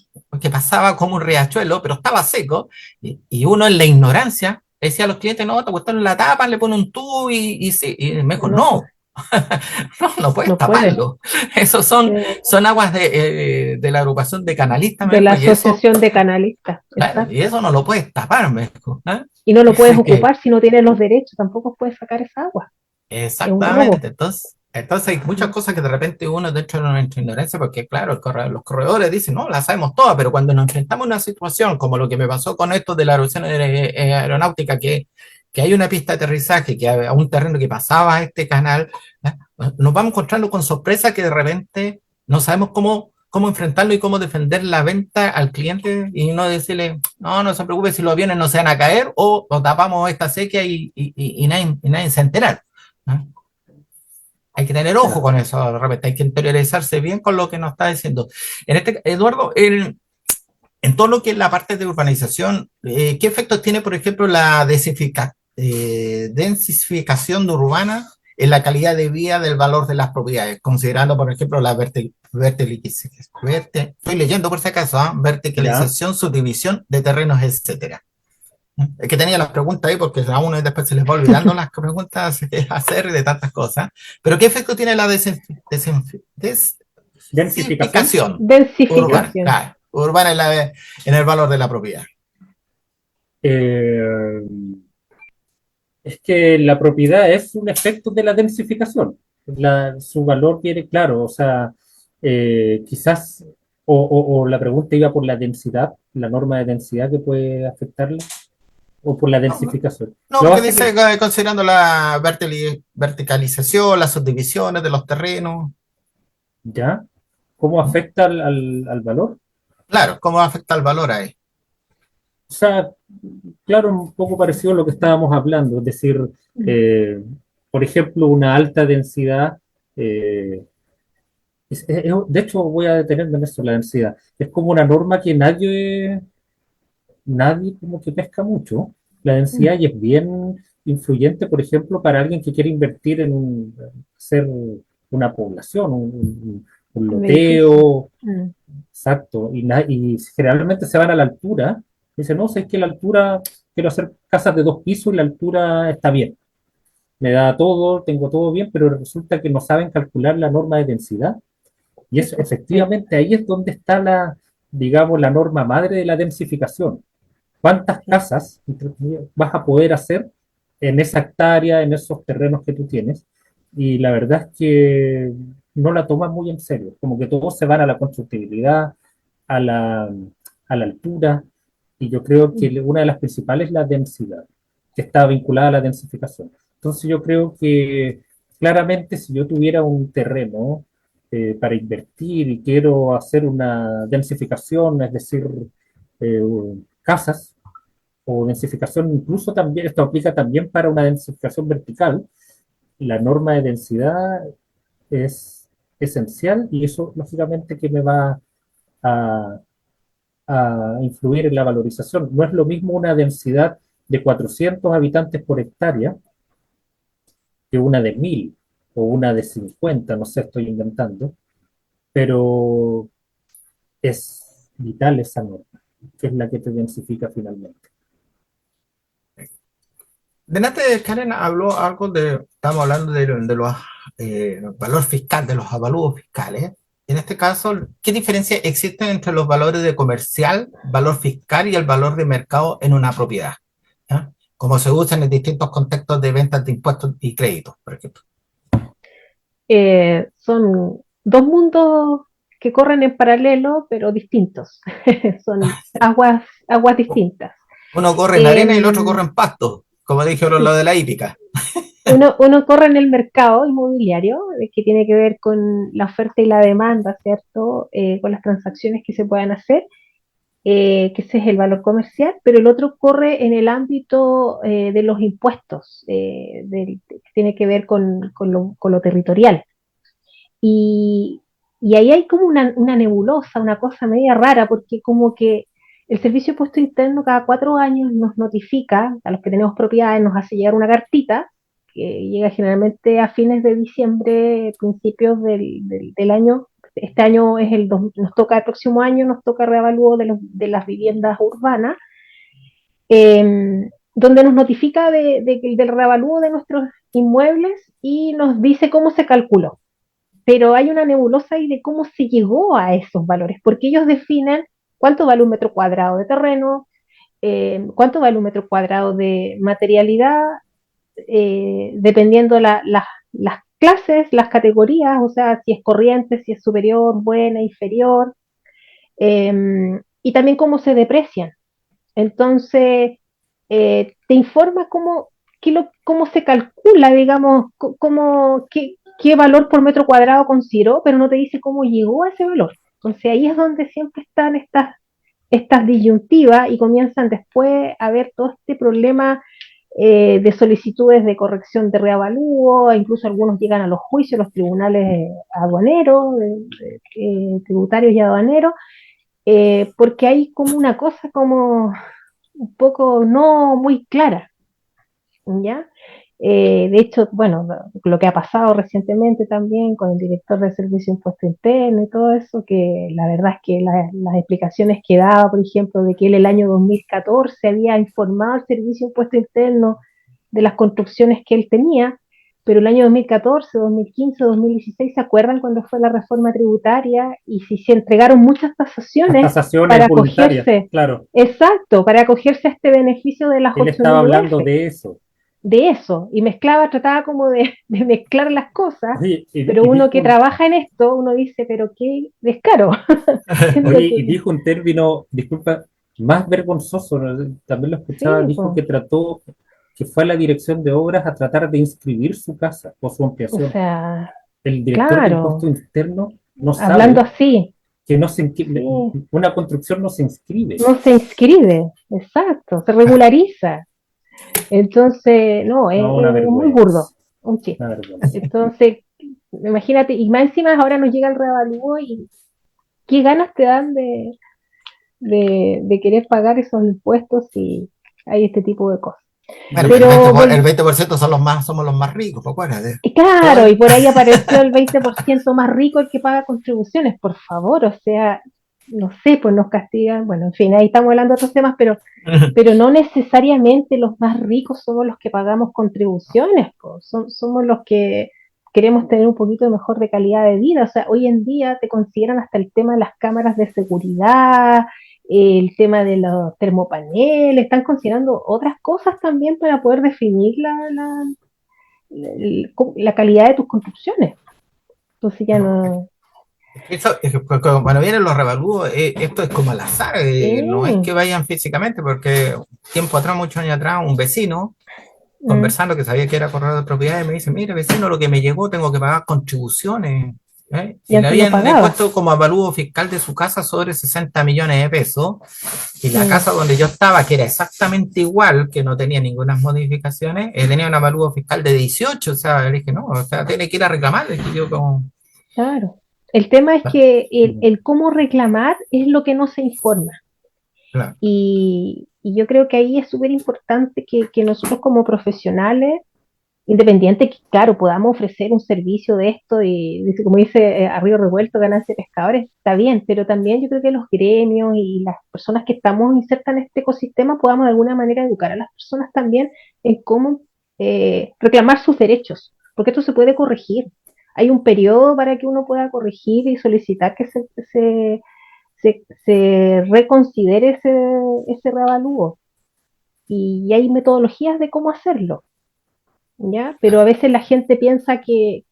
que pasaba como un riachuelo, pero estaba seco, y uno en la ignorancia decía a los clientes, no, te cuestión la tapa, le pone un tubo y sí, y me dijo, No, no, no puedes no puedes. taparlo. Esos son aguas de la agrupación de canalistas, me De la dijo, y eso, asociación de canalistas, claro, y exacto. eso no lo puedes tapar, me dijo. ¿Eh? Y no lo puedes Así que, ocupar si no tienes los derechos, tampoco puedes sacar esa agua. Es un robo. exactamente, entonces hay muchas cosas que de repente uno dentro de nuestra ignorancia, porque claro, los corredores dicen, no, las sabemos todas, pero cuando nos enfrentamos a una situación como lo que me pasó con esto de la erupción aeronáutica, que hay una pista de aterrizaje, que hay un terreno que pasaba a este canal, ¿eh? Nos vamos encontrando con sorpresas que de repente no sabemos cómo enfrentarlo y cómo defender la venta al cliente y no decirle, no, no se preocupe si los aviones no se van a caer o tapamos esta sequía y nadie se entera. ¿No? Hay que tener ojo Claro. con eso, de repente hay que interiorizarse bien con lo que nos está diciendo. Eduardo, en todo lo que es la parte de urbanización, ¿qué efectos tiene, por ejemplo, la densificación de urbana en la calidad de vida del valor de las propiedades? Considerando, por ejemplo, la estoy leyendo por si acaso, ¿eh? Ya. Verticalización, subdivisión de terrenos, etcétera. Es que tenía las preguntas ahí porque a uno después se les va olvidando las preguntas que hacer y de tantas cosas. Pero ¿qué efecto tiene la Densificación. densificación urbana? Densificación. Claro, urbana en el valor de la propiedad. Eh, es que la propiedad es un efecto de la densificación. Su valor viene claro, o sea, quizás, o la pregunta iba por la densidad, la norma de densidad que puede afectarla, o por la No, no, densificación. no, Lo porque hace dice que, que considerando la verticalización, las subdivisiones de los terrenos. ¿ya? ¿Cómo afecta al valor? Claro, ¿cómo afecta el valor ahí? O sea, claro, un poco parecido a lo que estábamos hablando, es decir, Mm. eh, por ejemplo, una alta densidad, eh, de hecho voy a detenerme en eso, la densidad, es como una norma que nadie como que pesca mucho, la densidad Mm. y es bien influyente, por ejemplo, para alguien que quiere invertir hacer una población, un Un edificio. loteo. Mm. Exacto, y generalmente se van a la altura. Dicen, no, sé que la altura, quiero hacer casas de 2 pisos y la altura está bien. Me da todo, tengo todo bien, pero resulta que no saben calcular la norma de densidad. Y Sí, eso, pues, sí. efectivamente, ahí es donde está digamos, la norma madre de la densificación. ¿Cuántas Sí. casas entre comillas, vas a poder hacer en esa hectárea, en esos terrenos que tú tienes? Y la verdad es que no la toman muy en serio, como que todos se van a la constructibilidad, a la altura, y yo creo Mm. que una de las principales es la densidad, que está vinculada a la densificación. Entonces yo creo que claramente si yo tuviera un terreno para invertir y quiero hacer una densificación, es decir, eh, casas, o densificación, incluso también, esto aplica también para una densificación vertical, la norma de densidad es esencial y eso lógicamente que me va a, a influir en la valorización. No es lo mismo una densidad de 400 habitantes por hectárea que una de 1000 o una de 50, no sé, estoy inventando, pero es vital esa norma, que es la que te densifica finalmente. Delante de Karen habló algo estamos hablando de los valores fiscales, de los avalúos fiscales. En este caso, ¿qué diferencia existe entre los valores de comercial, valor fiscal y el valor de mercado en una propiedad? ¿Ya? Como se usan en distintos contextos de ventas de impuestos y créditos, por ejemplo. Son dos mundos que corren en paralelo, pero distintos. Son aguas distintas. Uno corre en arena y el otro corre en pasto, como dijeron lo de la hípica. Uno corre en el mercado inmobiliario, que tiene que ver con la oferta y la demanda, ¿cierto? Con las transacciones que se puedan hacer, que ese es el valor comercial, pero el otro corre en el ámbito de los impuestos, que tiene que ver con lo territorial. Y, y ahí hay como una nebulosa, una cosa media rara, porque como que el Servicio de Impuesto Interno cada 4 años nos notifica, a los que tenemos propiedades, nos hace llegar una cartita, que llega generalmente a fines de diciembre, principios del año. Este año es nos toca el próximo año, nos toca reavalúo de las viviendas urbanas, donde nos notifica del reavalúo de nuestros inmuebles y nos dice cómo se calculó. Pero hay una nebulosa ahí de cómo se llegó a esos valores, porque ellos definen cuánto vale un metro cuadrado de terreno, cuánto vale un metro cuadrado de materialidad, dependiendo las clases, las categorías, o sea, si es corriente, si es superior, buena, inferior, y también cómo se deprecian. Entonces, te informa cómo se calcula, digamos, qué valor por metro cuadrado consideró, pero no te dice cómo llegó a ese valor. Entonces ahí es donde siempre están estas disyuntivas y comienzan después a ver todo este problema de solicitudes de corrección de reavalúo, incluso algunos llegan a los juicios, los tribunales aduaneros, tributarios y aduaneros, porque hay como una cosa como un poco no muy clara, ¿ya? De hecho, bueno, lo que ha pasado recientemente también con el director del Servicio de Impuesto Interno y todo eso, que la verdad es que las explicaciones que daba, por ejemplo, de que él el año 2014 había informado al Servicio de Impuesto Interno de las construcciones que él tenía, pero el año 2014, 2015, 2016, ¿se acuerdan cuando fue la reforma tributaria y si se entregaron muchas tasaciones para acogerse? Claro. Exacto, para acogerse a este beneficio de las 8.000 Él estaba hablando de eso, y trataba como de mezclar las cosas, oye, pero uno que trabaja en esto, uno dice, pero qué descaro. Oye, y dijo un término, disculpa, más vergonzoso, ¿no? También lo escuchaba, Sí, dijo pues, que fue a la dirección de obras a tratar de inscribir su casa o su o ampliación. sea, El director de claro, impuesto interno no hablando sabe así, que sí, una construcción no se inscribe. no se inscribe, exacto, se regulariza. Entonces, no, No, una es muy vergüenza, burdo, un chiste. una vergüenza. Entonces, imagínate, y más encima ahora nos llega el revalúo y qué ganas te dan de querer pagar esos impuestos si hay este tipo de cosas. Bueno, pero Pero el 20% somos los más ricos, ¿te acuerdas? claro, y por ahí apareció el 20% más rico el que paga contribuciones, por favor, o sea, no sé, pues nos castigan, bueno, en fin, ahí estamos hablando de otros temas, pero no necesariamente los más ricos somos los que pagamos contribuciones, pues, somos los que queremos tener un poquito mejor de calidad de vida, o sea, hoy en día te consideran hasta el tema de las cámaras de seguridad, el tema de los termopaneles, están considerando otras cosas también para poder definir la calidad de tus construcciones. Entonces ya no. Cuando vienen los revalúos, esto es como al azar, no es que vayan físicamente, porque tiempo atrás, muchos años atrás, un vecino conversando que sabía que era corredor de propiedades me dice, mire vecino, lo que me llegó tengo que pagar contribuciones. Y Y le antes no habían pagaba. puesto como avalúo fiscal de su casa sobre 60 millones de pesos, y la casa donde yo estaba, que era exactamente igual, que no tenía ninguna modificaciones, tenía un avalúo fiscal de 18, o sea, le dije, no, o sea, tiene que ir a reclamar, le dije yo como... Claro. El tema es que el cómo reclamar es lo que no se informa. Claro. Y Y yo creo que ahí es súper importante que nosotros como profesionales, independiente que, claro, podamos ofrecer un servicio de esto y, como dice, a río revuelto, ganancia de pescadores, está bien, pero también yo creo que los gremios y las personas que estamos insertas en este ecosistema podamos de alguna manera educar a las personas también en cómo reclamar sus derechos, porque esto se puede corregir. Hay un periodo para que uno pueda corregir y solicitar que se reconsidere ese reavalúo. Y hay metodologías de cómo hacerlo. ¿Ya? Pero a veces la gente piensa que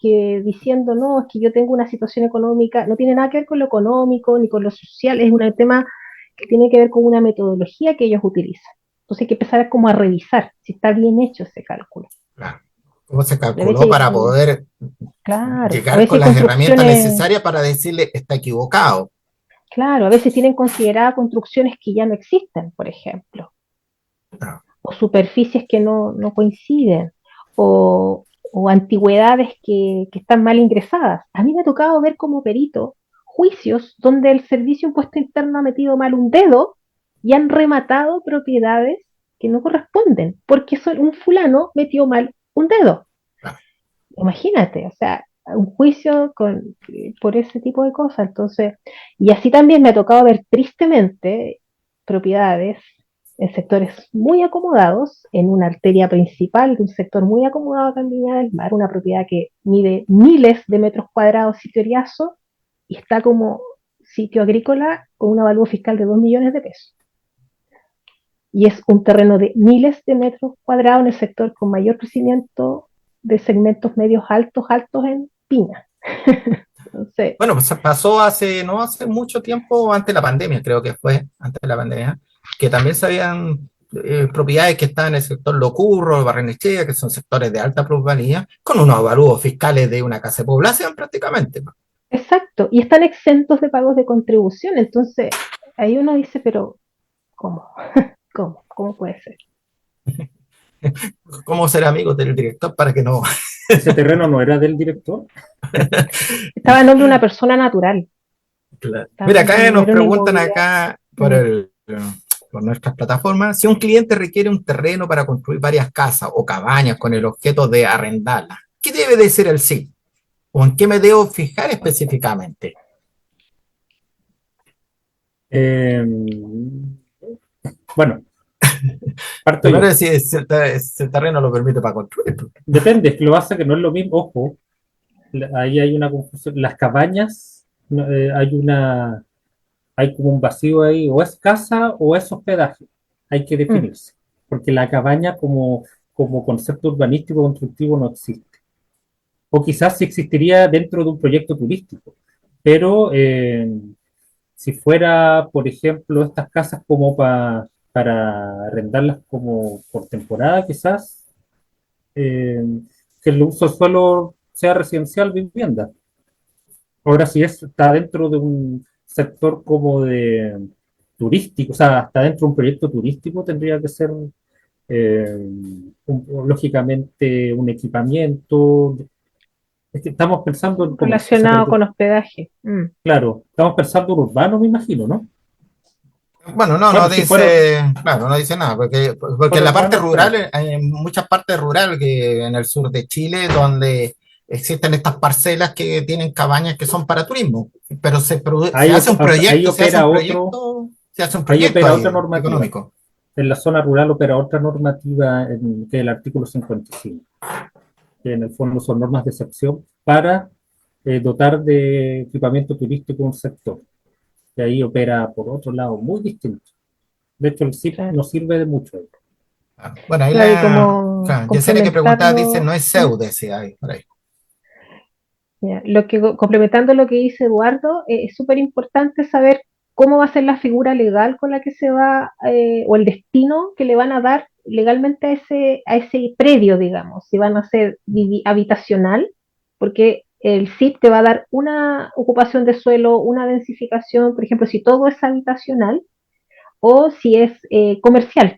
diciendo, no, es que yo tengo una situación económica, no tiene nada que ver con lo económico ni con lo social, es un tema que tiene que ver con una metodología que ellos utilizan. Entonces hay que empezar como a revisar si está bien hecho ese cálculo. Claro. ¿Cómo se A calculó veces, para poder claro, a llegar veces con hay las herramientas construcciones, necesarias para decirle está equivocado? claro, a veces tienen consideradas construcciones que ya no existen, por ejemplo, Claro. o superficies que no coinciden, o antigüedades que están mal ingresadas. A mí me ha tocado ver como perito juicios donde el Servicio de Impuesto Interno ha metido mal un dedo y han rematado propiedades que no corresponden, porque un fulano metió mal un dedo. Claro. Imagínate, o sea, un juicio por ese tipo de cosas. Entonces, y así también me ha tocado ver tristemente propiedades en sectores muy acomodados, en una arteria principal de un sector muy acomodado acá en Viña del Mar, una propiedad que mide miles de metros cuadrados sitio Riazo y está como sitio agrícola con un avalúo fiscal de 2 millones de pesos. Y es un terreno de miles de metros cuadrados en el sector con mayor crecimiento de segmentos medios altos, altos en Piña. Entonces, Bueno, pues pasó no hace mucho tiempo, antes de la pandemia, creo que fue antes de la pandemia, que también se habían propiedades que estaban en el sector Locurro, Barrenechea, que son sectores de alta plusvalía, con unos avalúos fiscales de una casa de población prácticamente. exacto, y están exentos de pagos de contribución. Entonces, ahí uno dice, pero ¿cómo? ¿Cómo? ¿Cómo puede ser? ¿Cómo ser amigos del director para que no? Ese terreno no era del director. Estaba en nombre de una persona natural. Claro. Mira, Estaba, acá nos era una preguntan inmobiliaria. acá Mm. por nuestras plataformas, si un cliente requiere un terreno para construir varias casas o cabañas con el objeto de arrendarlas, ¿qué debe de ser el sí? ¿O en qué me debo fijar específicamente? Eh, bueno, parto Primero yo. si si el terreno lo permite para construir. Depende, es que lo que pasa es que no es lo mismo. Ojo, ahí hay una confusión. Las cabañas, no, hay como un vacío ahí, o es casa o es hospedaje. Hay que Mm. definirse, porque la cabaña como concepto urbanístico constructivo no existe. O quizás sí existiría dentro de un proyecto turístico, pero si fuera, por ejemplo, estas casas como para arrendarlas como por temporada, quizás, eh, que el uso suelo sea residencial vivienda. Ahora, si está dentro de un sector como de turístico, o sea, está dentro de un proyecto turístico, tendría que ser lógicamente un equipamiento. Es que estamos pensando en comercio, o sea, Relacionado con hospedaje. Mm. claro, estamos pensando en urbano, me imagino, ¿no? Bueno, no, no Bueno, si fuera, dice, claro, no dice nada, porque en fuera la parte urbano, espérate. rural, hay muchas partes rurales que en el sur de Chile donde existen estas parcelas que tienen cabañas que son para turismo, pero se Ahí, hace un o sea, proyecto, se hace un proyecto, se hace un ahí proyecto opera otra ahí normativa. económico. En la zona rural opera otra normativa que es el artículo 55, que en el fondo son normas de excepción para dotar de equipamiento turístico un sector. Que ahí opera por otro lado muy distinto. De hecho, el SIP Claro, no sirve de mucho. Claro. Bueno, ahí claro, y como claro, Yesenia que preguntaba dice, complementarlo, no es SEU, decía ahí, por ahí. ya, complementando lo que dice Eduardo, es súper importante saber cómo va a ser la figura legal con la que se va, o el destino que le van a dar legalmente a ese predio, digamos, si van a ser habitacional, porque el SIP te va a dar una ocupación de suelo, una densificación, por ejemplo, si todo es habitacional, o si es comercial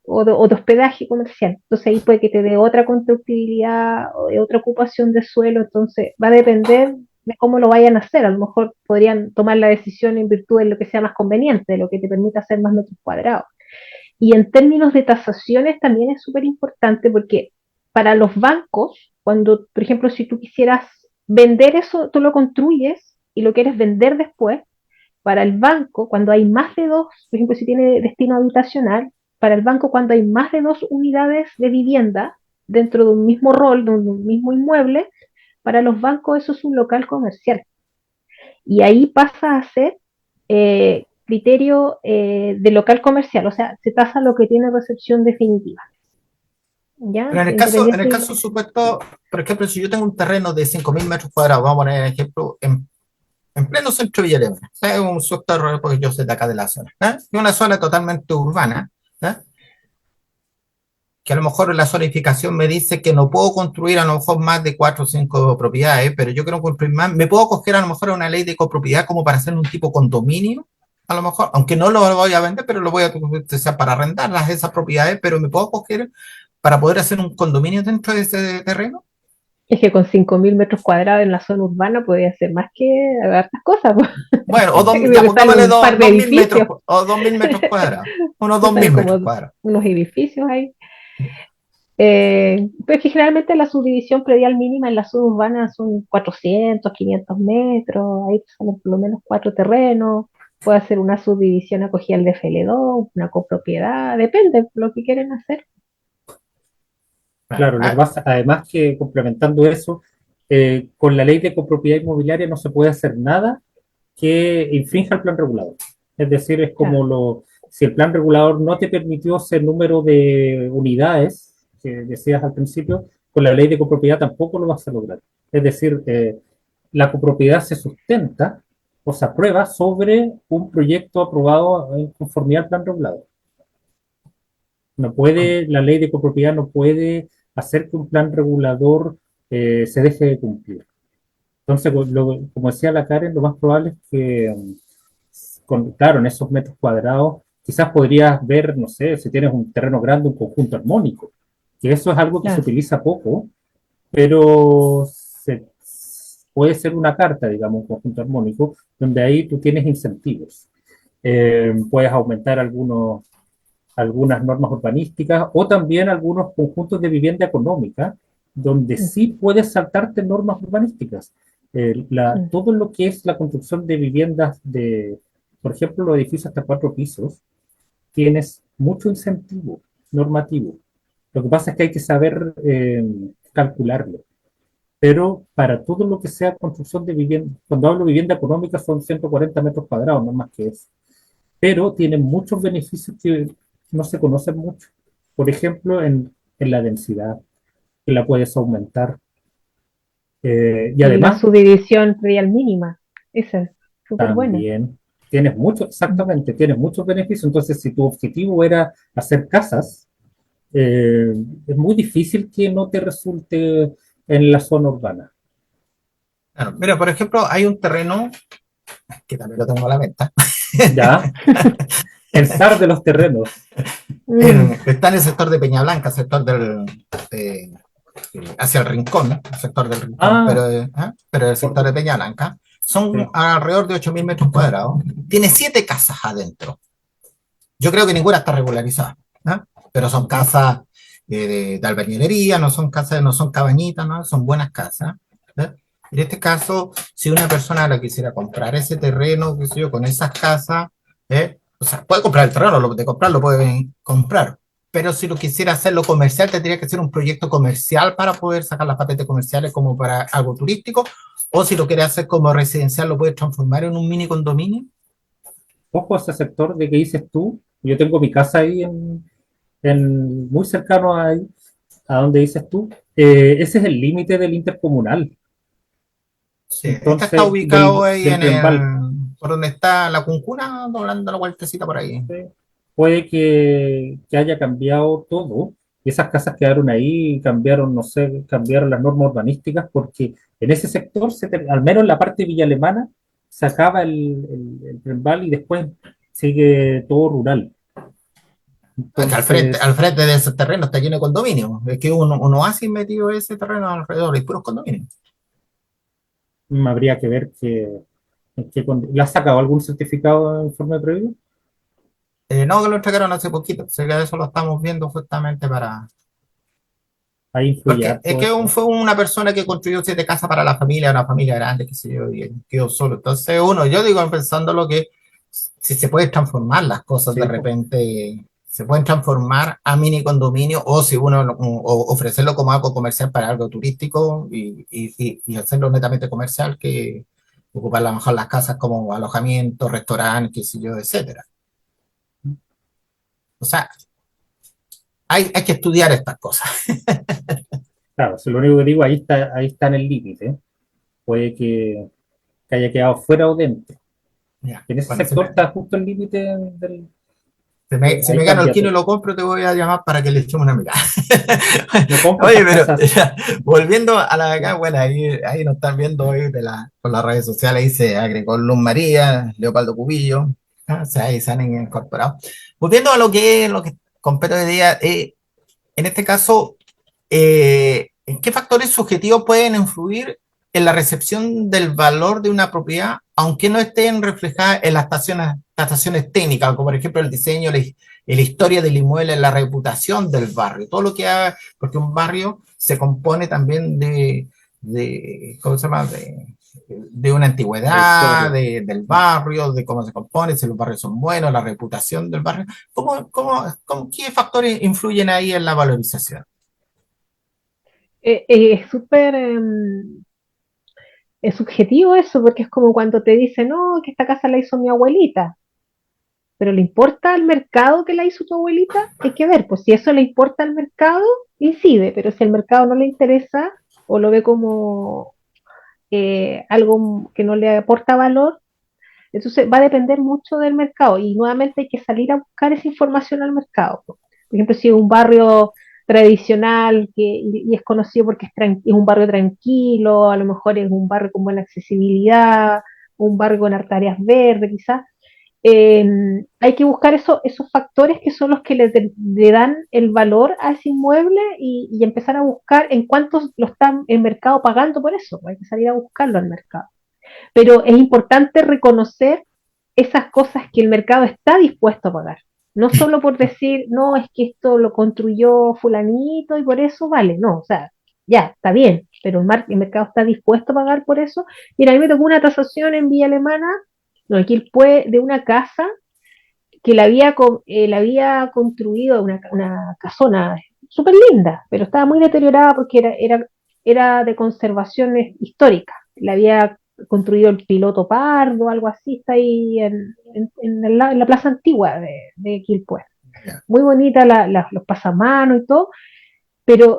o de hospedaje comercial. Entonces ahí puede que te dé otra constructibilidad o de otra ocupación de suelo, entonces va a depender de cómo lo vayan a hacer. A lo mejor podrían tomar la decisión en virtud de lo que sea más conveniente, de lo que te permita hacer más metros cuadrados. Y en términos de tasaciones también es súper importante porque para los bancos, cuando, por ejemplo, si tú quisieras vender eso, tú lo construyes y lo quieres vender después, para el banco, cuando hay más de dos, por ejemplo, si tiene destino habitacional, para el banco cuando hay más de dos unidades de vivienda dentro de un mismo rol, de un mismo inmueble, para los bancos eso es un local comercial. Y ahí pasa a ser criterio de local comercial, o sea, se tasa lo que tiene recepción definitiva. ¿Ya? Pero en el Independiente. caso supuesto, por ejemplo, si yo tengo un terreno de 5.000 metros cuadrados, vamos a poner el ejemplo, en pleno centro de Villa Alemana, es un sector, porque yo soy de acá de la zona, ¿eh? Y una zona totalmente urbana, ¿eh? Que a lo mejor la zonificación me dice que no puedo construir a lo mejor más de 4 o 5 propiedades, pero yo quiero construir más, me puedo coger a lo mejor una ley de copropiedad como para hacer un tipo condominio, a lo mejor, aunque no lo voy a vender, pero lo voy a utilizar para arrendar esas propiedades, pero me puedo coger para poder hacer un condominio dentro de ese terreno. Es que con 5.000 metros cuadrados en la zona urbana podía hacer más que hartas cosas. Pues. Bueno, o ya Me salen pongámosle un par de 2.000 metros, edificios, o 2.000 metros cuadrados, unos me dos salen mil metros como cuadrados. unos edificios ahí. Pues que generalmente la subdivisión predial mínima en la zona urbana son 400, 500 metros, ahí salen por lo menos 4 terrenos, puede hacer una subdivisión acogida al DFL2, una copropiedad, depende de lo que quieren hacer. Claro, lo que pasa, además que complementando eso, con la ley de copropiedad inmobiliaria no se puede hacer nada que infrinja el plan regulador. Es decir, es como Claro. si el plan regulador no te permitió ese número de unidades que decías al principio, con la ley de copropiedad tampoco lo vas a lograr. Es decir, la copropiedad se sustenta o se aprueba sobre un proyecto aprobado en conformidad al plan regulador. No puede, la ley de copropiedad no puede hacer que un plan regulador se deje de cumplir. Entonces, como decía la Karen, lo más probable es que, claro, en esos metros cuadrados, quizás podrías ver, no sé, si tienes un terreno grande, un conjunto armónico, que eso es algo que se Claro. utiliza poco, pero puede ser una carta, digamos, un conjunto armónico, donde ahí tú tienes incentivos. Puedes aumentar algunas normas urbanísticas o también algunos conjuntos de vivienda económica, donde sí puedes saltarte normas urbanísticas. Todo lo que es la construcción de viviendas por ejemplo, los edificios hasta 4 pisos, tienes mucho incentivo normativo. Lo que pasa es que hay que saber calcularlo. Pero para todo lo que sea construcción de vivienda, cuando hablo de vivienda económica son 140 metros cuadrados, no más que eso. Pero tienen muchos beneficios que no se conocen mucho. Por ejemplo, en la densidad, que la puedes aumentar. Y Y la además, subdivisión predial mínima, esa es súper buena. también tienes exactamente, tienes muchos beneficios. Entonces, si tu objetivo era hacer casas, es muy difícil que no te resulte en la zona urbana. Claro, mira, por ejemplo, hay un terreno que también lo tengo a la venta. Ya, el zar de los terrenos. Está en el sector de Peñablanca, sector hacia el Rincón, el sector del Rincón, Ah, pero el sector de Peñablanca. Son sí, alrededor de 8.000 metros cuadrados. Tiene 7 casas adentro. Yo creo que ninguna está regularizada, ¿eh? Pero son casas de albañilería, no son casas, no son cabañitas, ¿no? Son buenas casas. ¿Eh? En este caso, si una persona la quisiera comprar ese terreno, qué sé yo, con esas casas, o sea, puede comprar el terreno, de comprarlo puede comprar, pero si lo quisiera hacerlo comercial, tendría que ser un proyecto comercial para poder sacar las patentes comerciales como para algo turístico, o si lo quiere hacer como residencial, lo puede transformar en un mini condominio. ojo a ese sector de que dices tú. Yo tengo mi casa ahí muy cercano a donde dices tú. Ese es el límite del intercomunal. Sí, este está Entonces, ubicado ahí del Brembal. por donde está la Cuncuna, doblando la vueltecita por ahí. Puede que haya cambiado todo y esas casas quedaron ahí, cambiaron, no sé, cambiaron las normas urbanísticas porque en ese sector, al menos en la parte de Villa Alemana, se acaba el Brembal y después sigue todo rural. Es que al Entonces, frente de ese terreno está lleno de condominios. Es que uno así metido ese terreno alrededor y puros condominios. habría que ver ¿le has sacado algún certificado en informe previo? No, que lo entregaron hace poquito, o sea que eso lo estamos viendo justamente para... Ahí influye Porque es harto que eso. fue una persona que construyó 7 casas para la familia, una familia grande, qué sé yo, y él quedó solo. Entonces uno, yo digo pensando lo que si se puede transformar las cosas de Sí, po. repente, se pueden transformar a mini condominio o si uno o ofrecerlo como algo comercial para algo turístico y hacerlo netamente comercial que ocupar a lo mejor las casas como alojamiento, restaurante, qué sé yo, etcétera. O sea, hay que estudiar estas cosas. Claro, si lo único que digo, ahí está en el límite. Puede que haya quedado fuera o dentro. Ya, En ese bueno, sector está justo el límite del, si ahí me gano el cambia kilo y todo. lo compro, te voy a llamar para que le echemos una mirada. No compro Oye, esas pero casas. ya, volviendo a la de acá, bueno, ahí nos están viendo hoy por las redes sociales, ahí se agregó Luz María, Leopoldo Cubillo, o sea, ahí se han incorporado. Volviendo a lo que compete hoy día, en este caso, ¿qué factores subjetivos pueden influir en la recepción del valor de una propiedad, aunque no estén reflejadas en las estaciones técnicas, como por ejemplo el diseño, la historia del inmueble, la reputación del barrio, todo lo que haga, porque un barrio se compone también ¿cómo se llama? De una La antigüedad, historia. del barrio, de cómo se compone, si los barrios son buenos, la reputación del barrio. ¿Qué factores influyen ahí en la valorización? Es súper es subjetivo eso, porque es como cuando te dicen, no, que esta casa la hizo mi abuelita, pero ¿le importa al mercado que la hizo tu abuelita? Hay que ver, pues si eso le importa al mercado, incide, pero si al mercado no le interesa o lo ve como algo que no le aporta valor, entonces va a depender mucho del mercado y nuevamente hay que salir a buscar esa información al mercado. Por ejemplo, si es un barrio tradicional y es conocido porque es un barrio tranquilo, a lo mejor es un barrio con buena accesibilidad, un barrio con áreas verdes quizás, hay que buscar esos factores que son los que le dan el valor a ese inmueble y empezar a buscar en cuántos lo están el mercado pagando por eso. Hay que salir a buscarlo al mercado. Pero es importante reconocer esas cosas que el mercado está dispuesto a pagar. No solo por decir, no, es que esto lo construyó fulanito y por eso vale. No, o sea, ya, está bien, pero el mercado está dispuesto a pagar por eso. Mira, a mí me tocó una tasación en Villa Alemana, no, aquí fue de una casa que la había construido, una casona súper linda, pero estaba muy deteriorada porque era de conservación histórica. La había construido el piloto Pardo, algo así, está ahí en la plaza antigua de Quilpué. Ya. Muy bonita los pasamanos y todo, pero,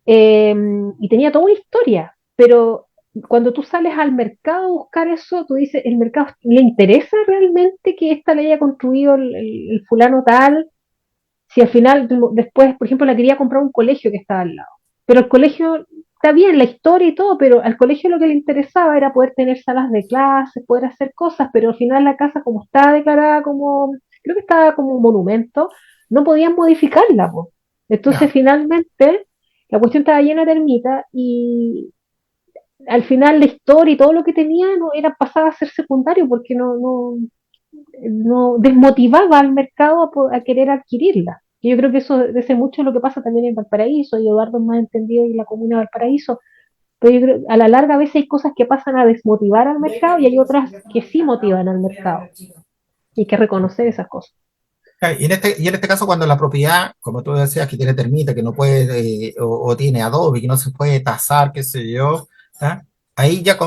y tenía toda una historia, pero cuando tú sales al mercado a buscar eso, tú dices, ¿el mercado le interesa realmente que esta le haya construido el fulano tal? Si al final, después, por ejemplo, la quería comprar un colegio que estaba al lado, pero el colegio, está bien, la historia y todo, pero al colegio lo que le interesaba era poder tener salas de clases, poder hacer cosas, pero al final la casa, como estaba declarada como, creo que estaba como un monumento, no podían modificarla, po. Entonces, Ya. finalmente, la cuestión estaba llena de ermitas y al final la historia y todo lo que tenía no era pasaba a ser secundario porque no desmotivaba al mercado a querer adquirirla. Y yo creo que eso debe mucho lo que pasa también en Valparaíso, y Eduardo es más entendido en la comuna de Valparaíso, pero yo creo a la larga a veces hay cosas que pasan a desmotivar al mercado y hay otras que sí motivan al mercado. Y hay que reconocer esas cosas. Y en este caso, cuando la propiedad, como tú decías, que tiene termita, que no puede, o tiene adobe, que no se puede tasar, qué sé yo, ¿ah? Ahí ya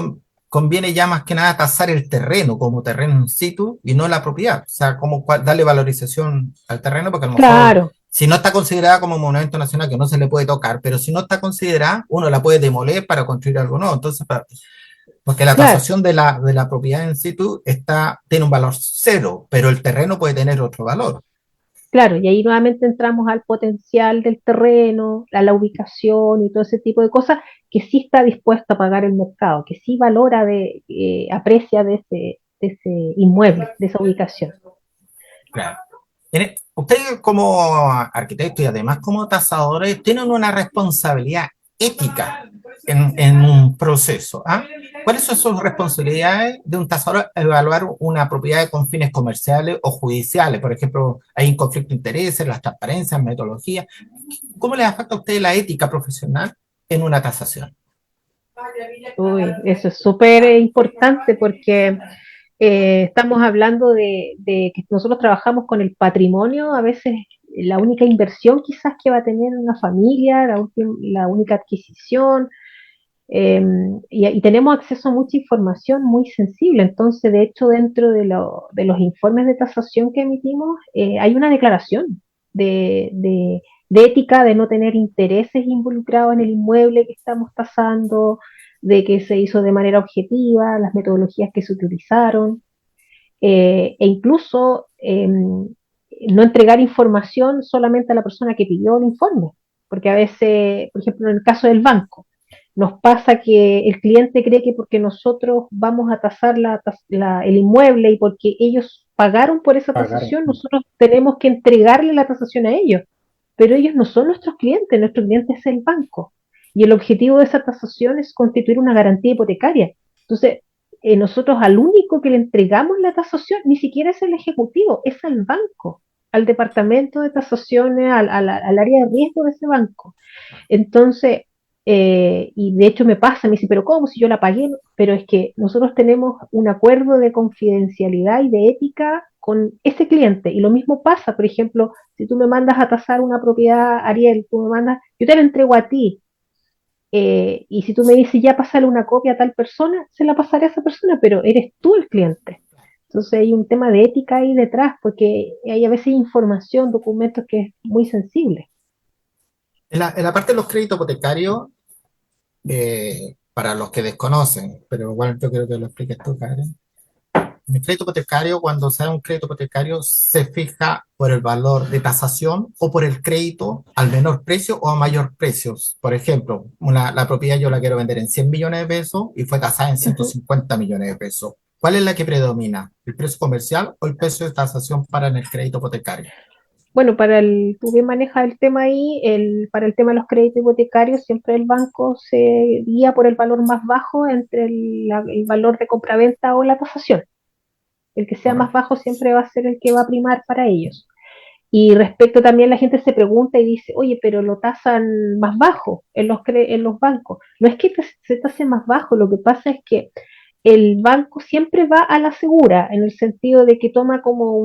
conviene ya más que nada tasar el terreno como terreno in situ y no la propiedad. O sea, como darle valorización al terreno, porque a lo mejor, Claro, si no está considerada como monumento nacional, que no se le puede tocar, pero si no está considerada, uno la puede demoler para construir algo nuevo. Entonces, porque la claro, tasación de la propiedad in situ tiene un valor cero, pero el terreno puede tener otro valor. claro. Y ahí nuevamente entramos al potencial del terreno, a la ubicación y todo ese tipo de cosas que sí está dispuesto a pagar el mercado, que sí valora, aprecia de ese inmueble, de esa ubicación. Claro. Ustedes como arquitectos y además como tasadores tienen una responsabilidad ética en un proceso. ¿Ah? ¿Cuáles son sus responsabilidades de un tasador a evaluar una propiedad con fines comerciales o judiciales? Por ejemplo, hay un conflicto de intereses, las transparencias, metodología. ¿Cómo les afecta a usted la ética profesional en una tasación? Uy, eso es súper importante porque estamos hablando de que nosotros trabajamos con el patrimonio, a veces la única inversión quizás que va a tener una familia, la única adquisición, eh, y tenemos acceso a mucha información muy sensible. Entonces, de hecho, dentro de los informes de tasación que emitimos, hay una declaración de ética, de no tener intereses involucrados en el inmueble que estamos tasando, de que se hizo de manera objetiva, las metodologías que se utilizaron, e incluso no entregar información solamente a la persona que pidió el informe, porque a veces, por ejemplo, en el caso del banco, nos pasa que el cliente cree que porque nosotros vamos a tasar el inmueble y porque ellos pagaron por esa Pagar. tasación, nosotros tenemos que entregarle la tasación a ellos, pero ellos no son nuestros clientes, nuestro cliente es el banco. Y el objetivo de esa tasación es constituir una garantía hipotecaria. Entonces, nosotros al único que le entregamos la tasación ni siquiera es el ejecutivo, es al banco, al departamento de tasaciones, al área de riesgo de ese banco. Entonces, y de hecho me pasa, me dice, pero ¿cómo si yo la pagué? Pero es que nosotros tenemos un acuerdo de confidencialidad y de ética con ese cliente. Y lo mismo pasa, por ejemplo, si tú me mandas a tasar una propiedad, Ariel, tú me mandas, yo te la entrego a ti, y si tú me dices, ya pasarle una copia a tal persona, se la pasaré a esa persona, pero eres tú el cliente. Entonces hay un tema de ética ahí detrás, porque hay a veces información, documentos que es muy sensible. En la parte de los créditos hipotecarios, para los que desconocen, pero igual yo creo que lo expliques tú, Karen. En el crédito hipotecario, cuando se da un crédito hipotecario, se fija por el valor de tasación o por el crédito al menor precio o a mayor precio. Por ejemplo, la propiedad yo la quiero vender en 100 millones de pesos y fue tasada en Uh -huh. 150 millones de pesos. ¿Cuál es la que predomina? ¿El precio comercial o el precio de tasación para en el crédito hipotecario? Bueno, tú bien manejas el tema ahí, para el tema de los créditos hipotecarios, siempre el banco se guía por el valor más bajo entre el valor de compraventa o la tasación. El que sea más Correcto. bajo siempre va a ser el que va a primar para ellos. Y respecto también la gente se pregunta y dice, oye, pero lo tasan más bajo en los bancos. No es que se tase más bajo, lo que pasa es que el banco siempre va a la segura, en el sentido de que toma como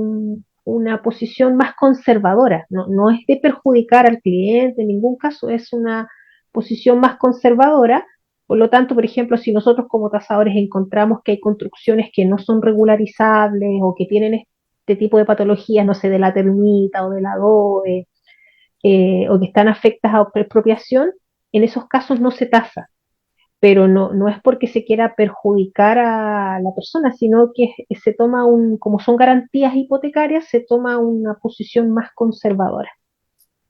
una posición más conservadora. No, no es de perjudicar al cliente, en ningún caso es una posición más conservadora. Por lo tanto, por ejemplo, si nosotros como tasadores encontramos que hay construcciones que no son regularizables o que tienen este tipo de patologías, no sé, de la termita o del adobe, o que están afectas a expropiación, en esos casos no se tasa, pero no, no es porque se quiera perjudicar a la persona, sino que se toma como son garantías hipotecarias, se toma una posición más conservadora,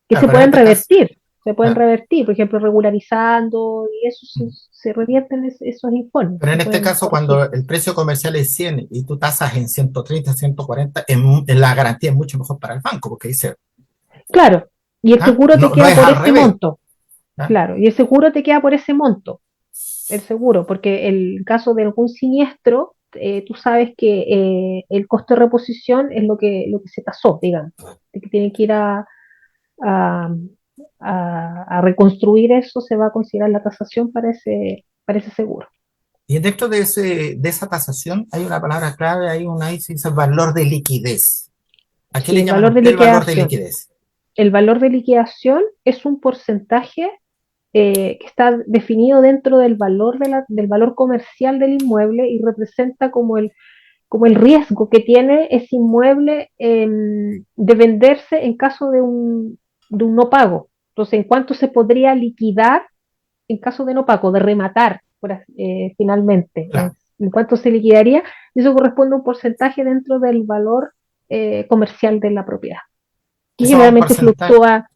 que Claro, pero en este caso, se pueden claro, revertir, por ejemplo, regularizando, y eso se revierten esos informes, pero se en este pueden caso, corregir. cuando el precio comercial es 100 y tú tasas en 130, 140, la garantía es mucho mejor para el banco, porque dice, Claro, y el ¿ah? seguro te No, no queda es por al ese revés. monto, ¿Ah? claro, y el seguro te queda por ese monto. El seguro, porque el caso de algún siniestro, tú sabes que el costo de reposición es lo que se tasó, digamos, de que tiene que ir a, a reconstruir eso, se va a considerar la tasación para ese seguro. Y dentro de esa tasación hay una palabra clave, hay una ahí se dice valor de liquidez. ¿A qué Sí, le el llaman valor de usted el valor de liquidación. liquidez? El valor de liquidación es un porcentaje que está definido dentro del valor, del valor comercial del inmueble y representa como el riesgo que tiene ese inmueble de venderse en caso de un no pago. Entonces, ¿en cuánto se podría liquidar en caso de no pago, de rematar finalmente? Claro, En cuánto se liquidaría? Eso corresponde a un porcentaje dentro del valor comercial de la propiedad, que eso es un generalmente porcentaje. fluctúa.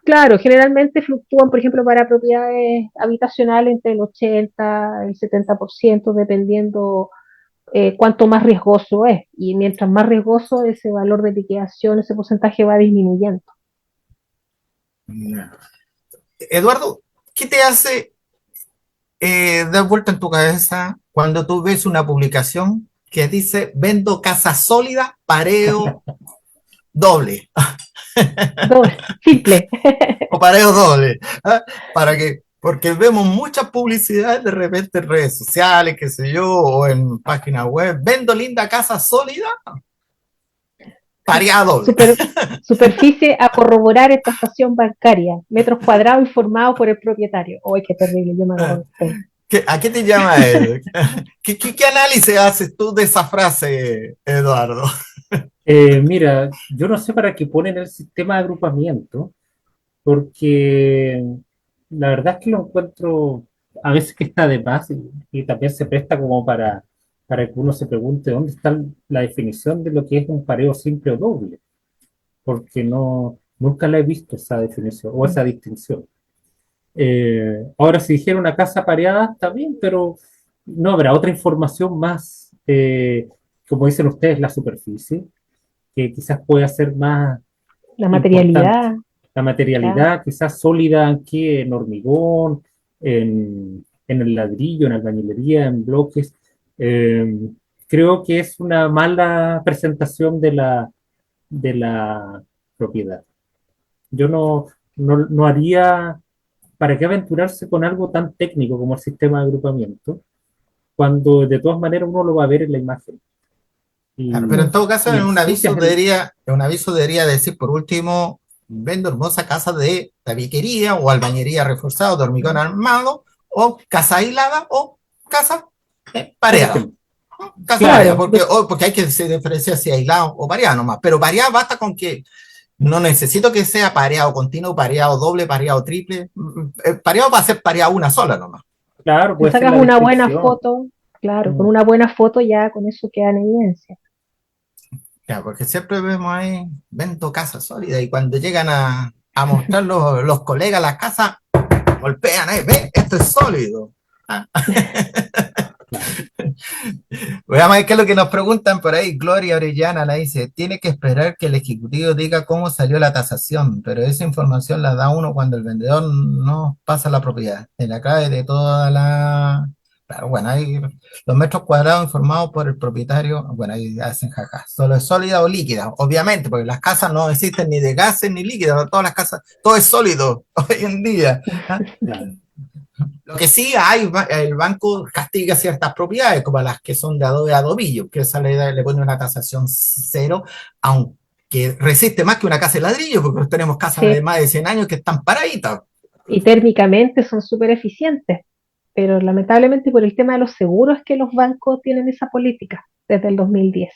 Claro, generalmente fluctúan, por ejemplo, para propiedades habitacionales entre el 80 y el 70%, dependiendo cuanto más riesgoso es. Y mientras más riesgoso, ese valor de liquidación, ese porcentaje va disminuyendo. Eduardo, ¿qué te hace dar vuelta en tu cabeza cuando tú ves una publicación que dice vendo casa sólida, pareo doble Simple. o pareo doble, ¿ah? Porque vemos muchas publicidades de repente en redes sociales, qué sé yo, o en páginas web, vendo linda casa sólida, pareada doble. Superficie a corroborar en tasación bancaria, metros cuadrados informados por el propietario. ¡Ay, qué terrible! Yo me agarro el ¿A qué te llama eso? ¿Qué análisis haces tú de esa frase, Eduardo? Mira, yo no sé para qué ponen el sistema de agrupamiento, porque la verdad es que lo encuentro a veces que está de más y también se presta como para que uno se pregunte dónde está la definición de lo que es un pareo simple o doble, porque nunca la he visto esa definición o esa distinción. Ahora, si dijera una casa pareada, está bien, pero no habrá otra información más, como dicen ustedes, la superficie, que quizás pueda ser más La importante. materialidad. La materialidad, Claro. quizás sólida aquí en hormigón, en el ladrillo, en albañilería, en bloques. Eh, Creo que es una mala presentación de la propiedad. Yo no haría, ¿para qué aventurarse con algo tan técnico como el sistema de agrupamiento? Cuando de todas maneras uno lo va a ver en la imagen. Claro, pero en todo caso, Y ensucias el... un aviso debería decir, por último, vendo hermosa casa de tabiquería o albañería reforzada, de hormigón armado, o casa aislada, o casa pareada. Casa Claro. pareada, porque hay que se diferenciar si aislado o pareado nomás. Pero pareada basta con que no necesito que sea pareado continuo, pareado doble, pareado triple. Pareado va a ser pareado una sola nomás. Claro, Te puede ser sacas la una buena descripción. foto, claro, con una buena foto ya con eso queda en evidencia. Claro, porque siempre vemos ahí, vendo casa sólida, y cuando llegan a mostrar los colegas las casas, golpean ahí, ve, esto es sólido. Ah. Veamos a ver qué es lo que nos preguntan por ahí. Gloria Orellana la dice, tiene que esperar que el ejecutivo diga cómo salió la tasación, pero esa información la da uno cuando el vendedor no pasa la propiedad. En la clave de toda la... Claro, bueno, hay los metros cuadrados informados por el propietario, bueno, ahí hacen jaja. Solo es sólida o líquida, obviamente, porque las casas no existen ni de gases ni líquidos, todas las casas, todo es sólido hoy en día. ¿Ah? Claro. Lo que sí hay, el banco castiga ciertas propiedades, como las que son de adobe a adobillo, que esa le pone una tasación cero, aunque resiste más que una casa de ladrillo, porque tenemos casas de más de 100 años que están paraditas. Y térmicamente son súper eficientes, pero lamentablemente por el tema de los seguros es que los bancos tienen esa política desde el 2010.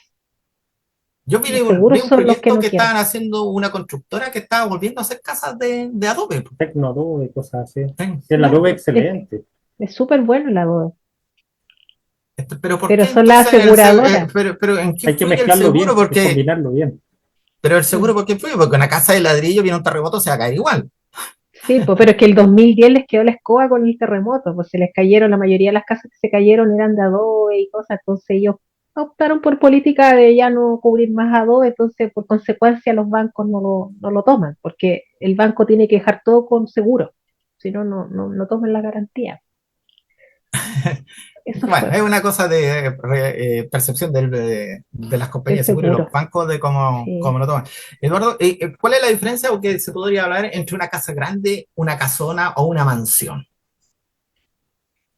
Yo vi un proyecto que estaban haciendo una constructora que estaba volviendo a hacer casas de adobe. Tecno Adobe, cosas así. El Adobe excelente. Es súper bueno el Adobe. Pero son las aseguradoras. Pero ¿en qué hay que mezclarlo bien, porque, combinarlo bien. Pero el seguro, ¿por qué influye? Porque una casa de ladrillo viene un terremoto, se va a caer igual. Sí, pues, pero es que el 2010 les quedó la escoba con el terremoto, pues se les cayeron, la mayoría de las casas que se cayeron eran de adobe y cosas, entonces ellos optaron por política de ya no cubrir más adobe, entonces por consecuencia los bancos no lo toman, porque el banco tiene que dejar todo con seguro, si no, no toman la garantía. Bueno, es una cosa de percepción de las compañías de seguro y los bancos de cómo lo toman. Eduardo, ¿cuál es la diferencia o que se podría hablar entre una casa grande, una casona o una mansión?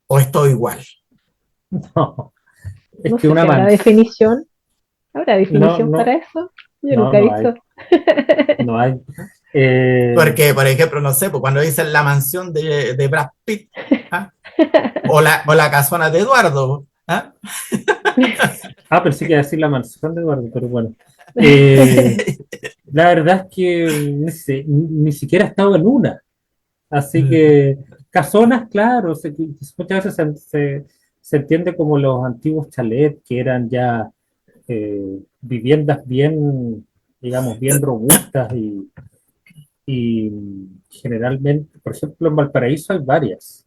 ¿O es todo igual? No, es no que sé una si habrá definición. ¿Habrá definición para eso? Yo nunca he visto. No hay. Porque, por ejemplo, no sé, pues cuando dicen la mansión de Brad Pitt, ¿ah? o la casona de Eduardo. ¿Ah? Pensé que iba a decir la mansión de Eduardo, pero bueno. La verdad es que ni siquiera he estado en una. Así que casonas, claro, muchas veces se entiende como los antiguos chalets, que eran ya viviendas bien, digamos, bien robustas y generalmente, por ejemplo, en Valparaíso hay varias.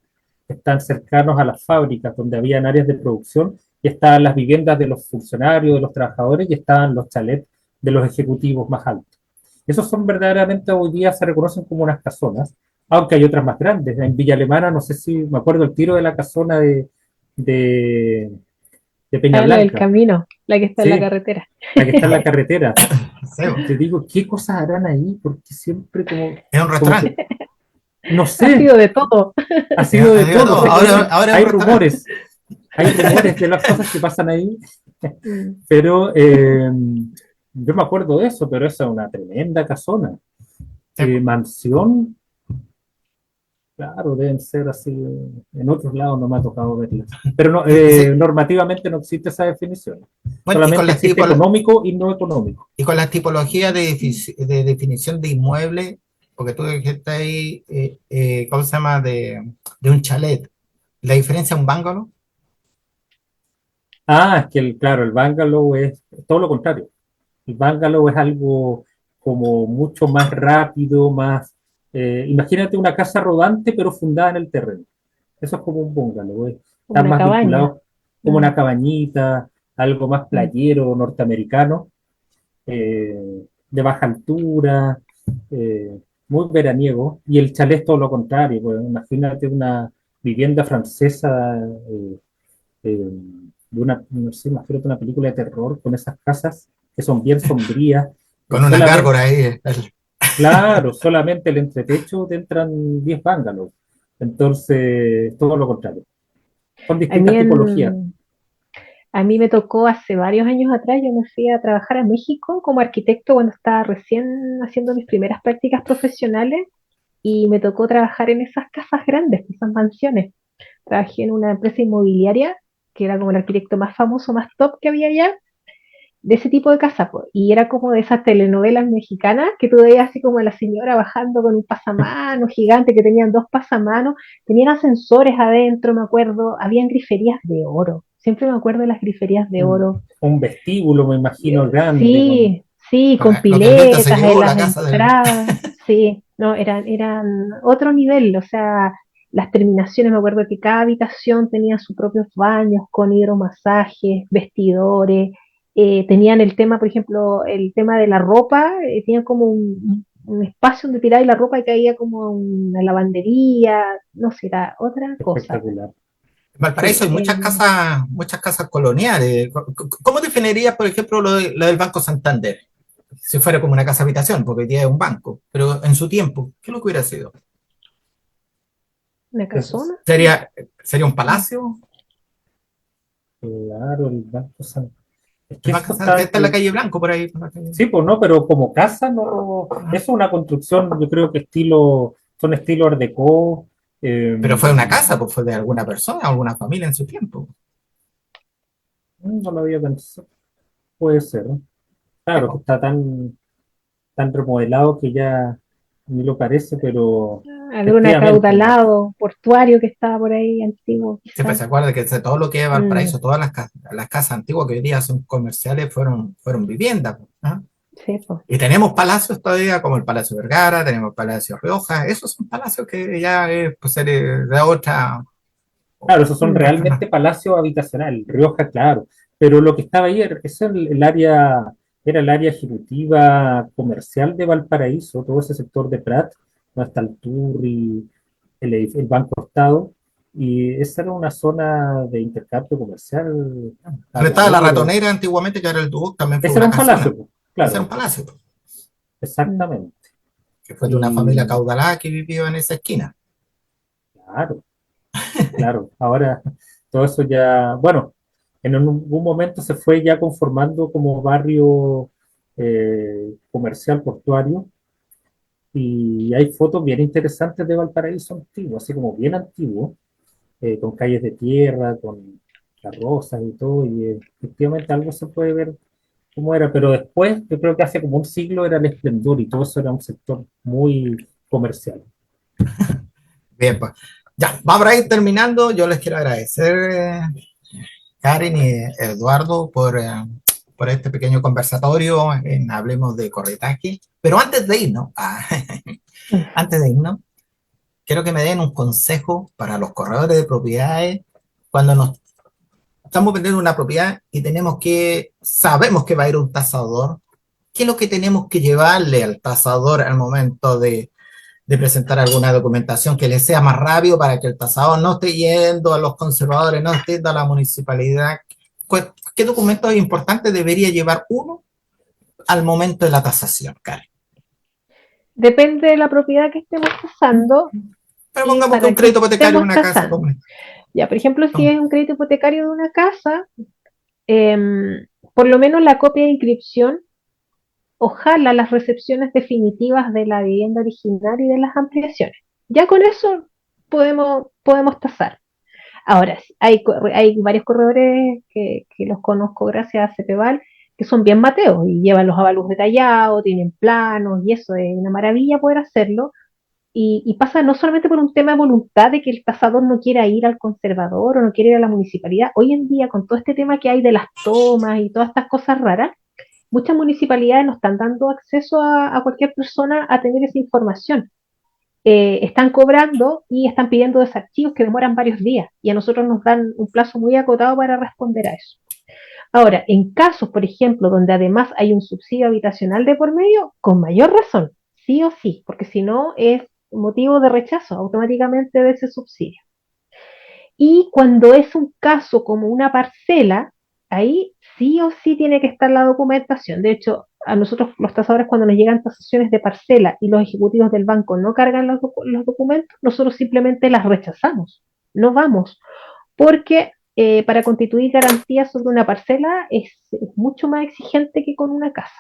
Están cercanos a las fábricas donde habían áreas de producción y estaban las viviendas de los funcionarios, de los trabajadores y estaban los chalets de los ejecutivos más altos. Esos son verdaderamente hoy día se reconocen como unas casonas, aunque hay otras más grandes. En Villa Alemana, no sé si me acuerdo el tiro de la casona de de, de Peña Ah, la del Blanca, camino, la que está en la ¿sí? carretera. La que está en la carretera. Sí, bo. Te digo, ¿qué cosas harán ahí? Porque siempre Es un como que, restaurante. no Ha sé, sido de todo. ha sido de Digo todo. todo. Ahora es un restaurante. Hay rumores de las cosas que pasan ahí, Mm, pero yo me acuerdo de eso, pero esa es una tremenda casona. Sí, bo. Mansión, claro, deben ser así. En otros lados no me ha tocado verlas. Pero no, Sí, normativamente no existe esa definición. bueno, y con Solamente existe económico y no económico. las tipologías de definición de inmueble, porque tú dijiste ahí, ¿cómo se llama? De un chalet. ¿La diferencia es un bungalow? Ah, es que, claro, el bungalow es todo lo contrario. El bungalow es algo como mucho más rápido, más... imagínate una casa rodante pero fundada en el terreno. Eso es como un bungalow. como Está una más cabaña. vinculado como Mm, una cabañita, algo más mm. playero, norteamericano, de baja altura, eh, muy veraniego. Y el chalet es todo lo contrario. Pues, imagínate una vivienda francesa de una, no sé, imagínate una película de terror con esas casas que son bien sombrías. Con una Solamente, gárgola ahí. claro, solamente el entretecho te entran 10 bungalows. Entonces, todo lo contrario. Son A distintas mí, tipologías. a mí me tocó hace varios años atrás, yo me fui a trabajar a México como arquitecto cuando estaba recién haciendo mis primeras prácticas profesionales y me tocó trabajar en esas casas grandes, esas mansiones. Trabajé en una empresa inmobiliaria que era como el arquitecto más famoso, más top que había allá, de ese tipo de casa, pues. Y era como de esas telenovelas mexicanas que tú veías así como a la señora bajando con un pasamanos gigante que tenían dos pasamanos, tenían ascensores adentro, me acuerdo, habían griferías de oro. Siempre me acuerdo de las griferías de oro. Un vestíbulo, me imagino, grande, con Sí, sí, con Lo que el viento se piletas en llevó, las la casa del... entradas, sí, no, eran otro nivel, o sea, las terminaciones, me acuerdo que cada habitación tenía sus propios baños con hidromasajes, vestidores, tenían el tema, por ejemplo, el tema de la ropa, tenían como un espacio donde tiráis la ropa y caía como una lavandería, no sé, era otra cosa. espectacular. En Valparaíso Sí, hay muchas casas coloniales. ¿Cómo definirías, por ejemplo, lo del Banco Santander? Si fuera como una casa habitación, porque hoy día es un banco, pero en su tiempo, ¿qué es lo que hubiera sido? una Eso es, casona. ¿Sería un palacio? claro, el Banco San... Es El que Banco eso Santander está... está en la calle Blanco, por ahí. Por la calle. Sí, pues no, pero como casa no... Ah, Eso es una construcción, yo creo que estilo... Son estilo Art Deco. pero fue una casa, pues fue de alguna persona, alguna familia en su tiempo. No lo había pensado. Puede ser, ¿no? Claro, que está tan remodelado que ya ni lo parece, pero Algún efectivamente, acaudalado portuario que estaba por ahí antiguo, Sí, pues quizás. se acuerda que de todo lo que es Mm, Valparaíso, todas las casas antiguas que hoy día son comerciales fueron viviendas. Pues, ¿ah? sí, pues. Y tenemos palacios todavía, como el Palacio Vergara, tenemos el Palacio Rioja, esos son palacios que ya pues, de claro, esos son otra más. realmente palacios habitacionales, Rioja, claro, pero lo que estaba ahí es el área, era el área ejecutiva comercial de Valparaíso, todo ese sector de Prat, donde está el Turri, el Banco Estado, y esa era una zona de intercambio comercial a Donde estaba la valores. ratonera antiguamente, que era el Duoc, también fue Ese era una un palacio, casona. pues, Ese era un claro, palacio, pues, Mm. exactamente. que fue de una familia Y acaudalada que vivió en esa esquina. claro, claro, ahora todo eso ya, bueno, en algún momento se fue ya conformando como barrio comercial portuario y hay fotos bien interesantes de Valparaíso antiguo, así como bien antiguo, con calles de tierra, con carrozas y todo, y efectivamente algo se puede ver cómo era, pero después, yo creo que hace como un siglo era el esplendor y todo eso era un sector muy comercial. Bien, pues. Ya, vamos a ir terminando. Yo les quiero agradecer, Karen y Eduardo, por este pequeño conversatorio en Hablemos de Corretaje. Pero antes de irnos, antes de irnos, quiero que me den un consejo para los corredores de propiedades cuando nos estamos vendiendo una propiedad y sabemos que va a ir un tasador. ¿Qué es lo que tenemos que llevarle al tasador al momento de presentar alguna documentación que le sea más rápido para que el tasador no esté yendo a los conservadores, no esté yendo a la municipalidad. ¿Qué documentos importantes debería llevar uno al momento de la tasación, Karen? Depende de la propiedad que estemos tasando Pero y pongamos que para un qué crédito hipotecario de estemos una casa, tasando. Ya, por ejemplo, si es un crédito hipotecario de una casa, por lo menos la copia de inscripción, ojalá las recepciones definitivas de la vivienda original y de las ampliaciones. Ya con eso podemos tasar. Ahora, hay varios corredores que los conozco gracias a CEPEVAL, que son bien mateos y llevan los avalúos detallados, tienen planos y eso es una maravilla poder hacerlo. Y pasa no solamente por un tema de voluntad de que el tasador no quiera ir al conservador o no quiera ir a la municipalidad. Hoy en día, con todo este tema que hay de las tomas y todas estas cosas raras, muchas municipalidades no están dando acceso a cualquier persona a tener esa información. Están cobrando y están pidiendo desarchivos que demoran varios días y a nosotros nos dan un plazo muy acotado para responder a eso. Ahora, en casos, por ejemplo, donde además hay un subsidio habitacional de por medio, con mayor razón, sí o sí, porque si no es motivo de rechazo automáticamente de ese subsidio. Y cuando es un caso como una parcela, ahí sí o sí tiene que estar la documentación. De hecho, a nosotros los tasadores cuando nos llegan tasaciones de parcela y los ejecutivos del banco no cargan los documentos, nosotros simplemente las rechazamos. No vamos, porque para constituir garantías sobre una parcela es mucho más exigente que con una casa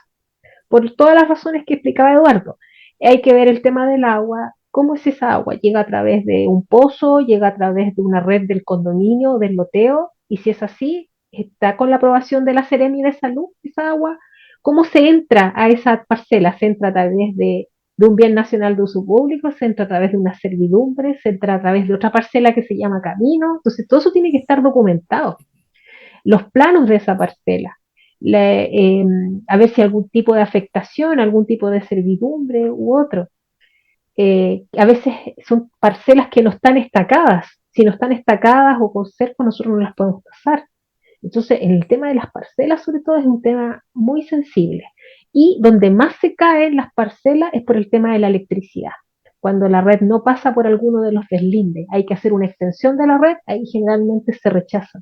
por todas las razones que explicaba Eduardo. Hay que ver el tema del agua, cómo es esa agua, llega a través de un pozo, llega a través de una red del condominio, del loteo, y si es así, está con la aprobación de la Seremi de Salud, esa agua, cómo se entra a esa parcela, se entra a través de un bien nacional de uso público, se entra a través de una servidumbre, se entra a través de otra parcela que se llama camino, entonces todo eso tiene que estar documentado, los planos de esa parcela, a ver si algún tipo de afectación, algún tipo de servidumbre u otro. A veces son parcelas que no están estacadas. Si no están estacadas o con cerco, nosotros no las podemos pasar. Entonces, el tema de las parcelas, sobre todo, es un tema muy sensible. Y donde más se caen las parcelas es por el tema de la electricidad. Cuando la red no pasa por alguno de los deslindes, hay que hacer una extensión de la red, ahí generalmente se rechaza.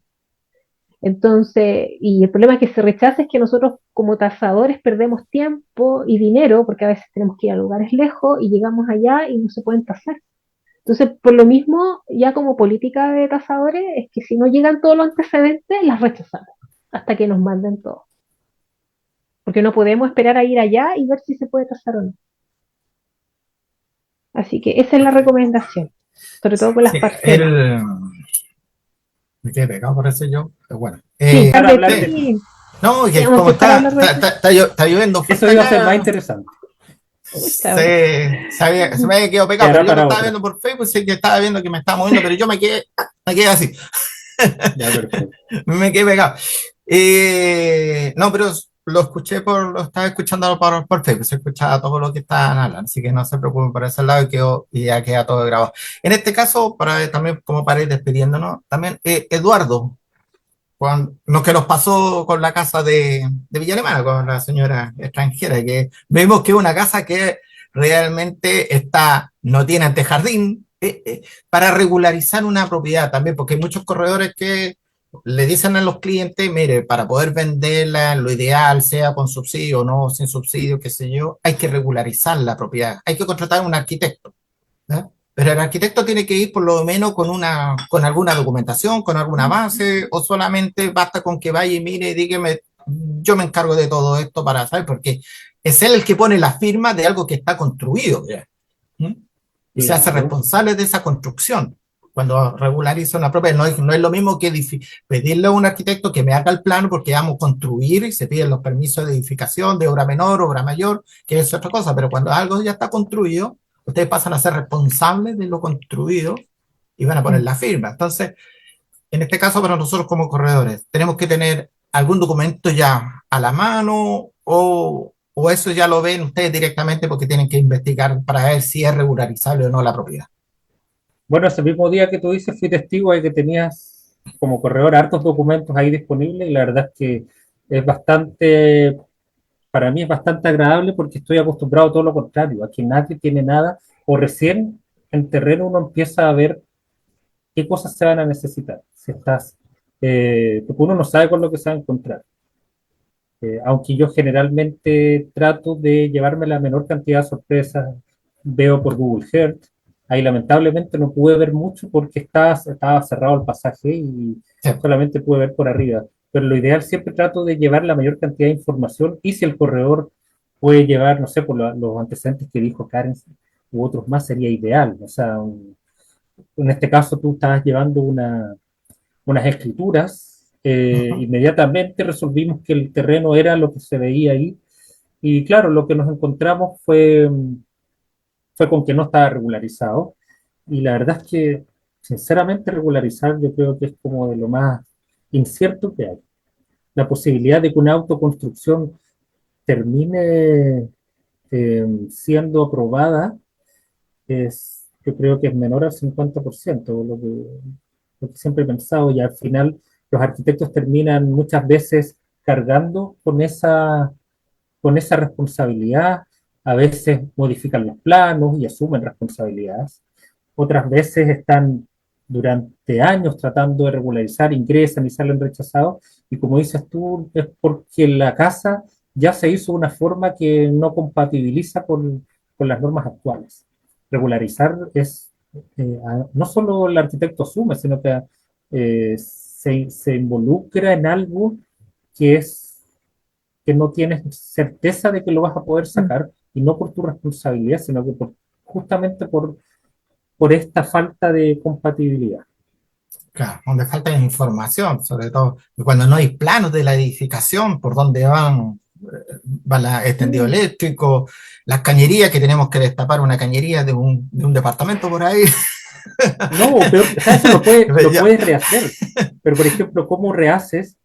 Entonces, y el problema que se rechaza es que nosotros como tasadores perdemos tiempo y dinero, porque a veces tenemos que ir a lugares lejos y llegamos allá y no se pueden tasar. Entonces, por lo mismo, ya como política de tasadores, es que si no llegan todos los antecedentes, las rechazamos hasta que nos manden todo. Porque no podemos esperar a ir allá y ver si se puede tasar o no. Así que esa es la recomendación, sobre todo con las Sí, parcelas. me quedé pegado por eso yo, pero bueno. Sí, Para de hablar de ti. No, que Vamos a como empezar a hablar de ti. está lloviendo fuerte eso iba a ser más acá, interesante. se me había quedado pegado, Quedará pero yo lo para estaba otra. viendo por Facebook, sé que estaba viendo que me estaba moviendo, pero yo me quedé así, Ya, perfecto. me quedé pegado. No, pero lo estaba escuchando por Facebook, se escuchaba todo lo que estaban hablando, así que no se preocupen por ese lado y ya queda todo grabado. En este caso, también como para ir despidiéndonos, también Eduardo, lo que nos pasó con la casa de Villa Alemana, con la señora extranjera, que vemos que es una casa que realmente no tiene antejardín, para regularizar una propiedad también, porque hay muchos corredores que le dicen a los clientes, mire, para poder venderla, lo ideal sea con subsidio o no, sin subsidio, qué sé yo, hay que regularizar la propiedad, hay que contratar a un arquitecto. ¿Eh? Pero el arquitecto tiene que ir por lo menos con alguna documentación, con alguna base, o solamente basta con que vaya y mire y dígame, yo me encargo de todo esto para saber, porque es él el que pone la firma de algo que está construido ya. ¿Mm? Y se hace Claro. responsable de esa construcción. Cuando regulariza una propiedad, no es lo mismo que pedirle a un arquitecto que me haga el plano porque vamos a construir y se piden los permisos de edificación, de obra menor, obra mayor, que es otra cosa, pero cuando algo ya está construido, ustedes pasan a ser responsables de lo construido y van a poner la firma. Entonces, en este caso, para nosotros como corredores, tenemos que tener algún documento ya a la mano o eso ya lo ven ustedes directamente porque tienen que investigar para ver si es regularizable o no la propiedad. Bueno, ese mismo día que tú dices, fui testigo de que tenías como corredor hartos documentos ahí disponibles y la verdad es que es bastante, para mí es bastante agradable porque estoy acostumbrado a todo lo contrario, aquí nadie tiene nada o recién en terreno uno empieza a ver qué cosas se van a necesitar. Si estás, porque uno no sabe con lo que se va a encontrar. Aunque yo generalmente trato de llevarme la menor cantidad de sorpresas, veo por Google Earth. Ahí lamentablemente no pude ver mucho porque estaba cerrado el pasaje y Sí. solamente pude ver por arriba. Pero lo ideal siempre trato de llevar la mayor cantidad de información y si el corredor puede llevar, no sé, por los antecedentes que dijo Karen u otros más, sería ideal. O sea, en este caso tú estabas llevando unas escrituras, Ujú. inmediatamente resolvimos que el terreno era lo que se veía ahí. Y claro, lo que nos encontramos fue con que no estaba regularizado. Y la verdad es que, sinceramente, regularizar yo creo que es como de lo más incierto que hay. La posibilidad de que una autoconstrucción termine siendo aprobada yo creo que es menor al 50%, lo que siempre he pensado, y al final los arquitectos terminan muchas veces cargando con esa responsabilidad, a veces modifican los planos y asumen responsabilidades, otras veces están durante años tratando de regularizar, ingresan y salen rechazados, y como dices tú, es porque la casa ya se hizo de una forma que no compatibiliza con las normas actuales. Regularizar es, no solo el arquitecto asume, sino que se involucra en algo que es que no tienes certeza de que lo vas a poder Mm. sacar, y no por tu responsabilidad, sino que justamente por esta falta de compatibilidad. Claro, donde falta información, sobre todo cuando no hay planos de la edificación, por dónde va la extendido Mm. eléctrico, las cañerías, que tenemos que destapar una cañería de un departamento por ahí. No, pero o sea, eso lo puedes rehacer, pero por ejemplo, ¿cómo rehaces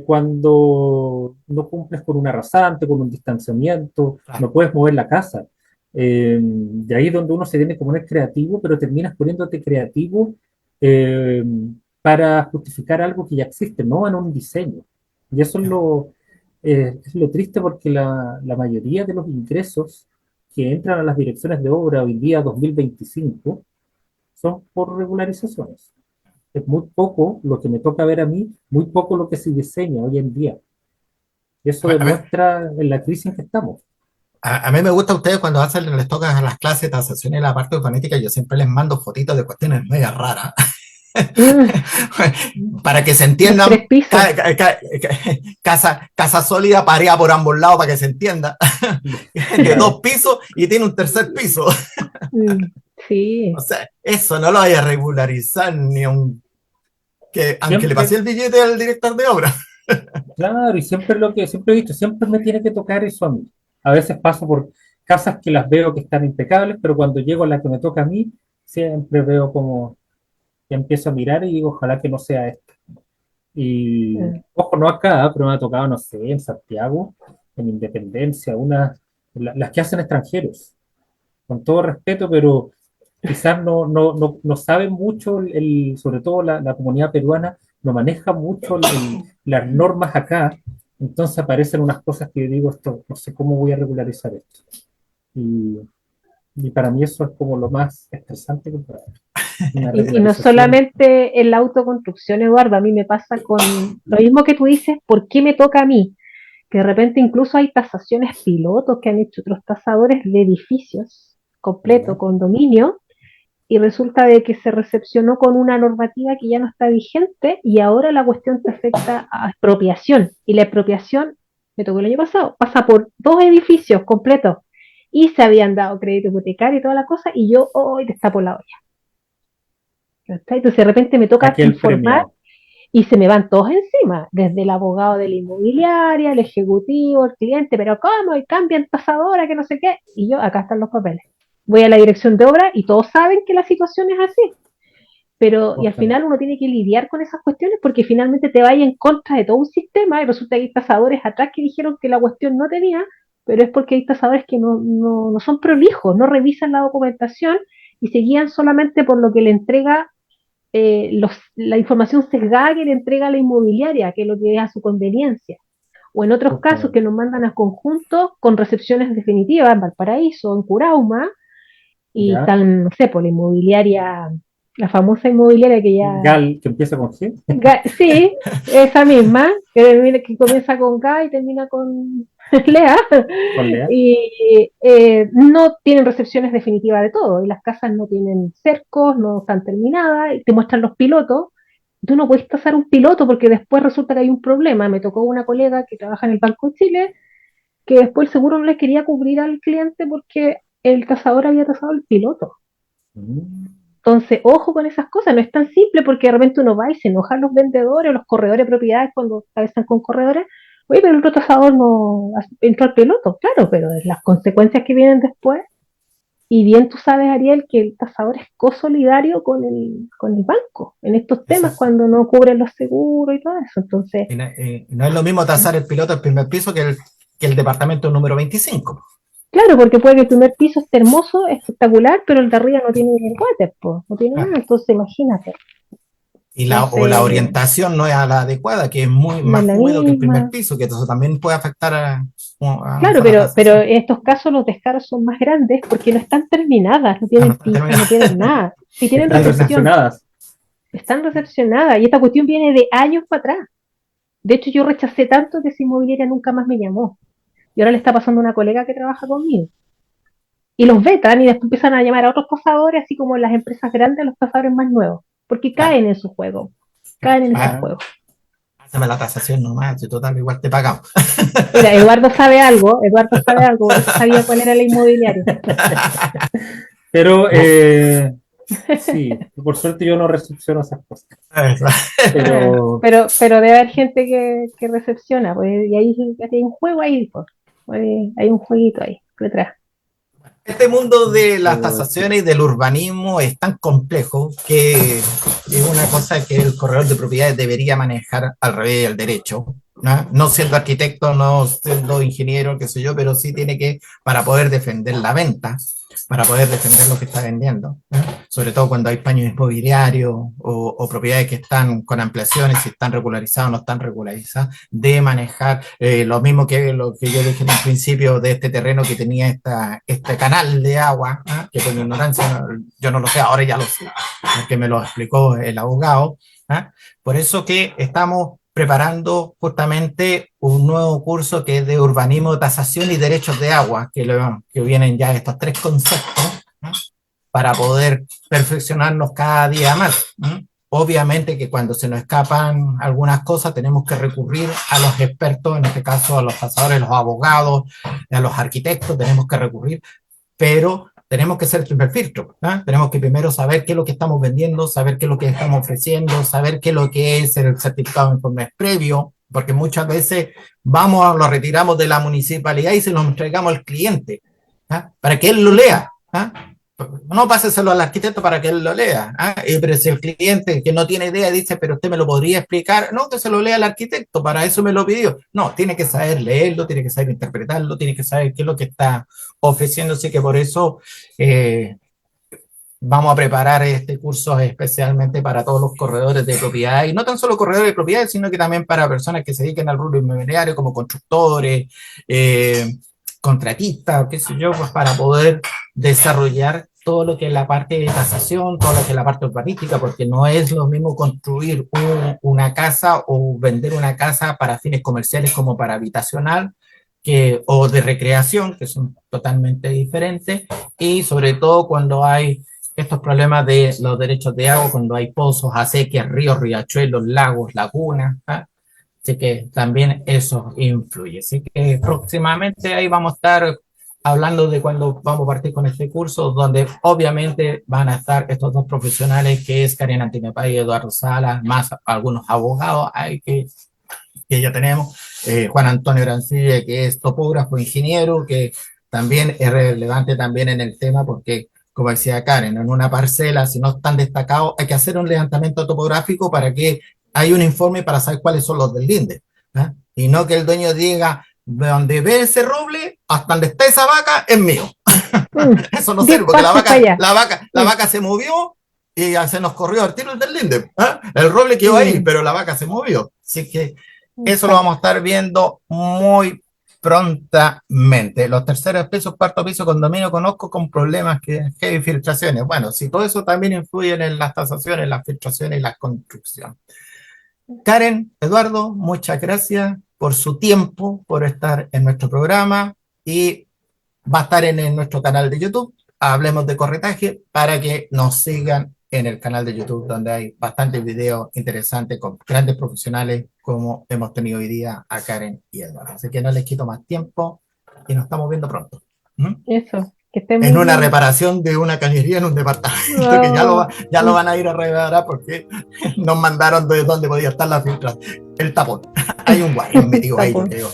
cuando no cumples con un arrasante, con un distanciamiento, Claro. no puedes mover la casa? De ahí es donde uno se tiene que poner creativo, pero terminas poniéndote creativo eh, para justificar algo que ya existe, no en un diseño. Y eso es lo triste porque la mayoría de los ingresos que entran a las direcciones de obra hoy día 2025 son por regularizaciones. Es muy poco lo que me toca ver a mí, muy poco lo que se diseña hoy en día. Y eso A mí, demuestra en la crisis en que estamos. a mí me gusta a ustedes cuando les toca a las clases de tasación y la parte urbanística, yo siempre les mando fotitos de cuestiones medias raras. Mm. Para que se Los entiendan, 3 pisos. casa sólida, pareada por ambos lados para que se entienda, de Claro. 2 pisos y tiene un tercer piso. Mm. O Sí. sea, eso no lo vaya a regularizar aunque le pasé Siempre, el billete al director de obra. claro, y siempre lo que siempre he dicho, siempre me tiene que tocar eso a mí. A veces paso por casas que las veo que están impecables, pero cuando llego a la que me toca a mí, siempre veo como que empiezo a mirar y digo, ojalá que no sea esta. Y, Mm. ojo, no acá, pero me ha tocado, no sé, en Santiago, en Independencia, las que hacen extranjeros, con todo respeto, pero quizás no saben mucho, sobre todo la comunidad peruana, no maneja mucho las normas acá, entonces aparecen unas cosas que yo digo, esto, no sé cómo voy a regularizar esto. Y, y para mí eso es como lo más estresante que puede haber, una Y no regularización. solamente en la autoconstrucción, Eduardo, a mí me pasa con lo mismo que tú dices, ¿por qué me toca a mí? Que de repente incluso hay tasaciones pilotos que han hecho otros tasadores de edificios completo, condominio, y resulta de que se recepcionó con una normativa que ya no está vigente y ahora la cuestión se afecta a expropiación. Y la expropiación, me tocó el año pasado, pasa por 2 edificios completos y se habían dado crédito hipotecario y toda la cosa y yo hoy destapo la olla. Entonces de repente me toca Aquel informar premiado. y se me van todos encima, desde el abogado de la inmobiliaria, el ejecutivo, el cliente, pero ¿cómo? Y cambian tasadora, que no sé qué. Y yo, acá están los papeles. Voy a la dirección de obra y todos saben que la situación es así. Pero, y al final Justamente. uno tiene que lidiar con esas cuestiones porque finalmente te vaya en contra de todo un sistema y resulta que hay tasadores atrás que dijeron que la cuestión no tenía, pero es porque hay tasadores que no son prolijos, no revisan la documentación y se guían solamente por lo que le entrega la información sesgada que le entrega la inmobiliaria, que es lo que es a su conveniencia. O en otros casos que Justamente. nos mandan a conjuntos con recepciones definitivas en Valparaíso, en Curauma, Y Ya. están, no sé, por la inmobiliaria, la famosa inmobiliaria que ya... Gal, que empieza con G. Sí, esa misma, que comienza con K y termina con Lea, Con Lea. y no tienen recepciones definitivas de todo, y las casas no tienen cercos, no están terminadas, y te muestran los pilotos. Tú no puedes tasar un piloto porque después resulta que hay un problema. Me tocó una colega que trabaja en el Banco de Chile, que después el seguro no le quería cubrir al cliente porque el tasador había tasado el piloto. Mm. Entonces, ojo con esas cosas, no es tan simple porque de repente uno va y se enojan los vendedores o los corredores de propiedades cuando están con corredores. Oye, pero el otro tasador no entró al piloto, claro, pero las consecuencias que vienen después. Y bien tú sabes, Ariel, que el tasador es co-solidario con el banco en estos Eso temas es. cuando no cubren los seguros y todo eso. Entonces, Y no es lo mismo tasar el piloto del primer piso que el departamento número 25. claro, porque puede que el primer piso esté hermoso, espectacular, pero el de arriba no tiene water, pues, no tiene Ah, nada. Entonces, imagínate. o la Entonces, orientación no es a la adecuada, que es muy no es más la húmedo que el primer misma. piso, que eso también puede afectar a lo Claro, mejor la pero tasación. en estos casos los descaros son más grandes porque no están terminadas, no Ah, no tienen está pisos, terminado. no tienen nada. Si tienen Están recepción, recepcionadas. están recepcionadas y esta cuestión viene de años para atrás. De hecho, yo rechacé tanto que esa inmobiliaria nunca más me llamó. Y ahora le está pasando a una colega que trabaja conmigo. Y los vetan y después empiezan a llamar a otros tasadores, así como en las empresas grandes, los tasadores más nuevos, porque Claro. caen en su juego, caen en esos Ah, juegos. hazme la tasación nomás, si total, igual te pagamos. Mira, Eduardo sabe algo, por eso sabía cuál era la inmobiliaria. Pero Vos- sí, por suerte yo no recepciono esas cosas. Eso. Pero Pero debe haber gente que recepciona, pues, y ahí hay un juego ahí, pues, hay un jueguito ahí detrás. Este mundo de las pero sí. tasaciones y del urbanismo es tan complejo que es una cosa que el corredor de propiedades debería manejar al revés del derecho. ¿No? No siendo arquitecto, no siendo ingeniero, qué sé yo, pero sí tiene que, para poder defender la venta, para poder defender lo que está vendiendo, ¿no? Sobre todo cuando hay paños inmobiliarios o propiedades que están con ampliaciones, si están regularizadas o no están regularizadas, de manejar lo mismo que lo que yo dije en un principio de este terreno que tenía este canal de agua, ¿eh? Que por mi ignorancia yo no lo sé, ahora ya lo sé, porque me lo explicó el abogado. ¿Eh? Por eso que estamos preparando justamente un nuevo curso que es de urbanismo, tasación y derechos de agua, que vienen ya estos tres conceptos, ¿no? Para poder perfeccionarnos cada día más. ¿No? Obviamente que cuando se nos escapan algunas cosas tenemos que recurrir a los expertos, en este caso a los tasadores, a los abogados, a los arquitectos, tenemos que recurrir, pero tenemos que ser el primer filtro. ¿Eh? Tenemos que primero saber qué es lo que estamos vendiendo, saber qué es lo que estamos ofreciendo, saber qué es lo que es el certificado de informes previo, porque muchas veces vamos, lo retiramos de la municipalidad y se lo entregamos al cliente, ¿eh? Para que él lo lea. ¿Eh? No páseselo al arquitecto para que él lo lea. Pero si el cliente que no tiene idea dice, pero usted me lo podría explicar, no, que se lo lea al arquitecto, para eso me lo pidió. No, tiene que saber leerlo, tiene que saber interpretarlo, tiene que saber qué es lo que está ofreciéndose, que por eso vamos a preparar este curso especialmente para todos los corredores de propiedad, y no tan solo corredores de propiedad, sino que también para personas que se dediquen al rubro inmobiliario, como constructores, contratistas, qué sé yo, pues para poder desarrollar todo lo que es la parte de tasación, todo lo que es la parte urbanística, porque no es lo mismo construir una casa o vender una casa para fines comerciales como para habitacional, o de recreación, que son totalmente diferentes, y sobre todo cuando hay estos problemas de los derechos de agua, cuando hay pozos, acequias, ríos, riachuelos, lagos, lagunas. ¿Ah? Así que también eso influye. Así que próximamente ahí vamos a estar hablando de cuando vamos a partir con este curso, donde obviamente van a estar estos dos profesionales, que es Karen Antinepay y Eduardo Salas, más algunos abogados hay que ya tenemos, Juan Antonio Grancilla, que es topógrafo, ingeniero, que también es relevante también en el tema porque, como decía Karen, en una parcela, si no están destacados, hay que hacer un levantamiento topográfico para que haya un informe para saber cuáles son los del linde. ¿Eh? Y no que el dueño diga, de donde ve ese roble, hasta donde está esa vaca, es mío. Mm, Eso no 10 sirve, porque pasos para allá. la Mm, vaca se movió y ya se nos corrió el tiro del linde. ¿Eh? El roble quedó ahí, mm, pero la vaca se movió. Así que eso lo exacto. vamos a estar viendo muy prontamente. Los terceros pisos, cuarto piso, condominio, conozco con problemas que hay filtraciones. Bueno, si todo eso también influye en las tasaciones, las filtraciones y la construcción. Karen, Eduardo, muchas gracias por su tiempo, por estar en nuestro programa y va a estar en nuestro canal de YouTube, Hablemos de Corretaje, para que nos sigan en el canal de YouTube, donde hay bastantes videos interesantes con grandes profesionales como hemos tenido hoy día a Karen y Eduardo. Así que no les quito más tiempo y nos estamos viendo pronto. Eso, que estén En muy una bien. reparación de una cañería en un departamento No. que ya lo van a ir a reparar porque nos mandaron de dónde podía estar la filtra. El tapón. Hay un guayo metido ahí, yo creo.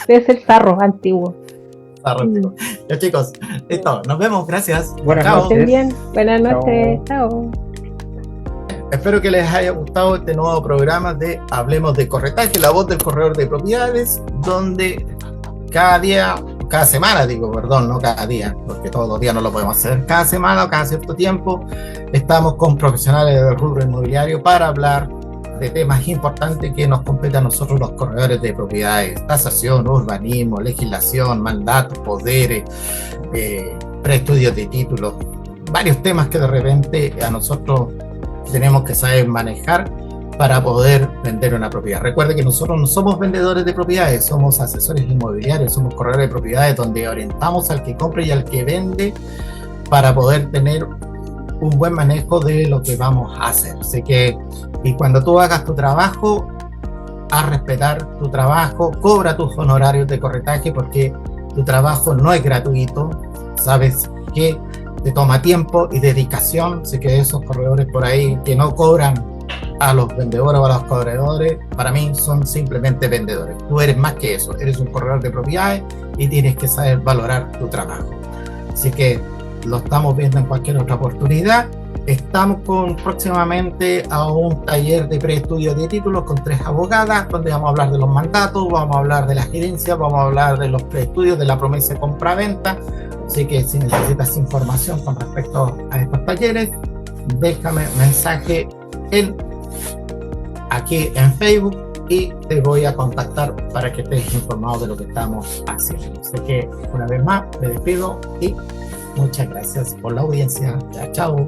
Debe ser tarro antiguo. Ya, chicos, listo. Nos vemos. Gracias. Buenas Chao. noches. Estén bien. Buenas noches. Chao. Espero que les haya gustado este nuevo programa de Hablemos de Corretaje, la voz del corredor de propiedades, donde cada semana, no cada día, porque todos los días no lo podemos hacer, cada semana o cada cierto tiempo estamos con profesionales del rubro inmobiliario para hablar de temas importantes que nos competen a nosotros los corredores de propiedades: tasación, urbanismo, legislación, mandatos, poderes, preestudios de títulos, varios temas que de repente a nosotros tenemos que saber manejar para poder vender una propiedad. Recuerde que nosotros no somos vendedores de propiedades, somos asesores inmobiliarios, somos corredores de propiedades donde orientamos al que compra y al que vende para poder tener un buen manejo de lo que vamos a hacer. Así que, y cuando tú hagas tu trabajo, haz respetar tu trabajo, cobra tus honorarios de corretaje, porque tu trabajo no es gratuito. Sabes que te toma tiempo y dedicación. Sé que esos corredores por ahí que no cobran a los vendedores o a los corredores, para mí son simplemente vendedores. Tú eres más que eso, eres un corredor de propiedades y tienes que saber valorar tu trabajo. Así que lo estamos viendo en cualquier otra oportunidad. Estamos próximamente a un taller de preestudio de títulos con 3 abogadas, donde vamos a hablar de los mandatos, vamos a hablar de la gerencia, vamos a hablar de los preestudios, de la promesa de compra-venta. Así que si necesitas información con respecto a estos talleres, déjame mensaje aquí en Facebook y te voy a contactar para que estés informado de lo que estamos haciendo. Así que una vez más me despido y muchas gracias por la audiencia. Chao.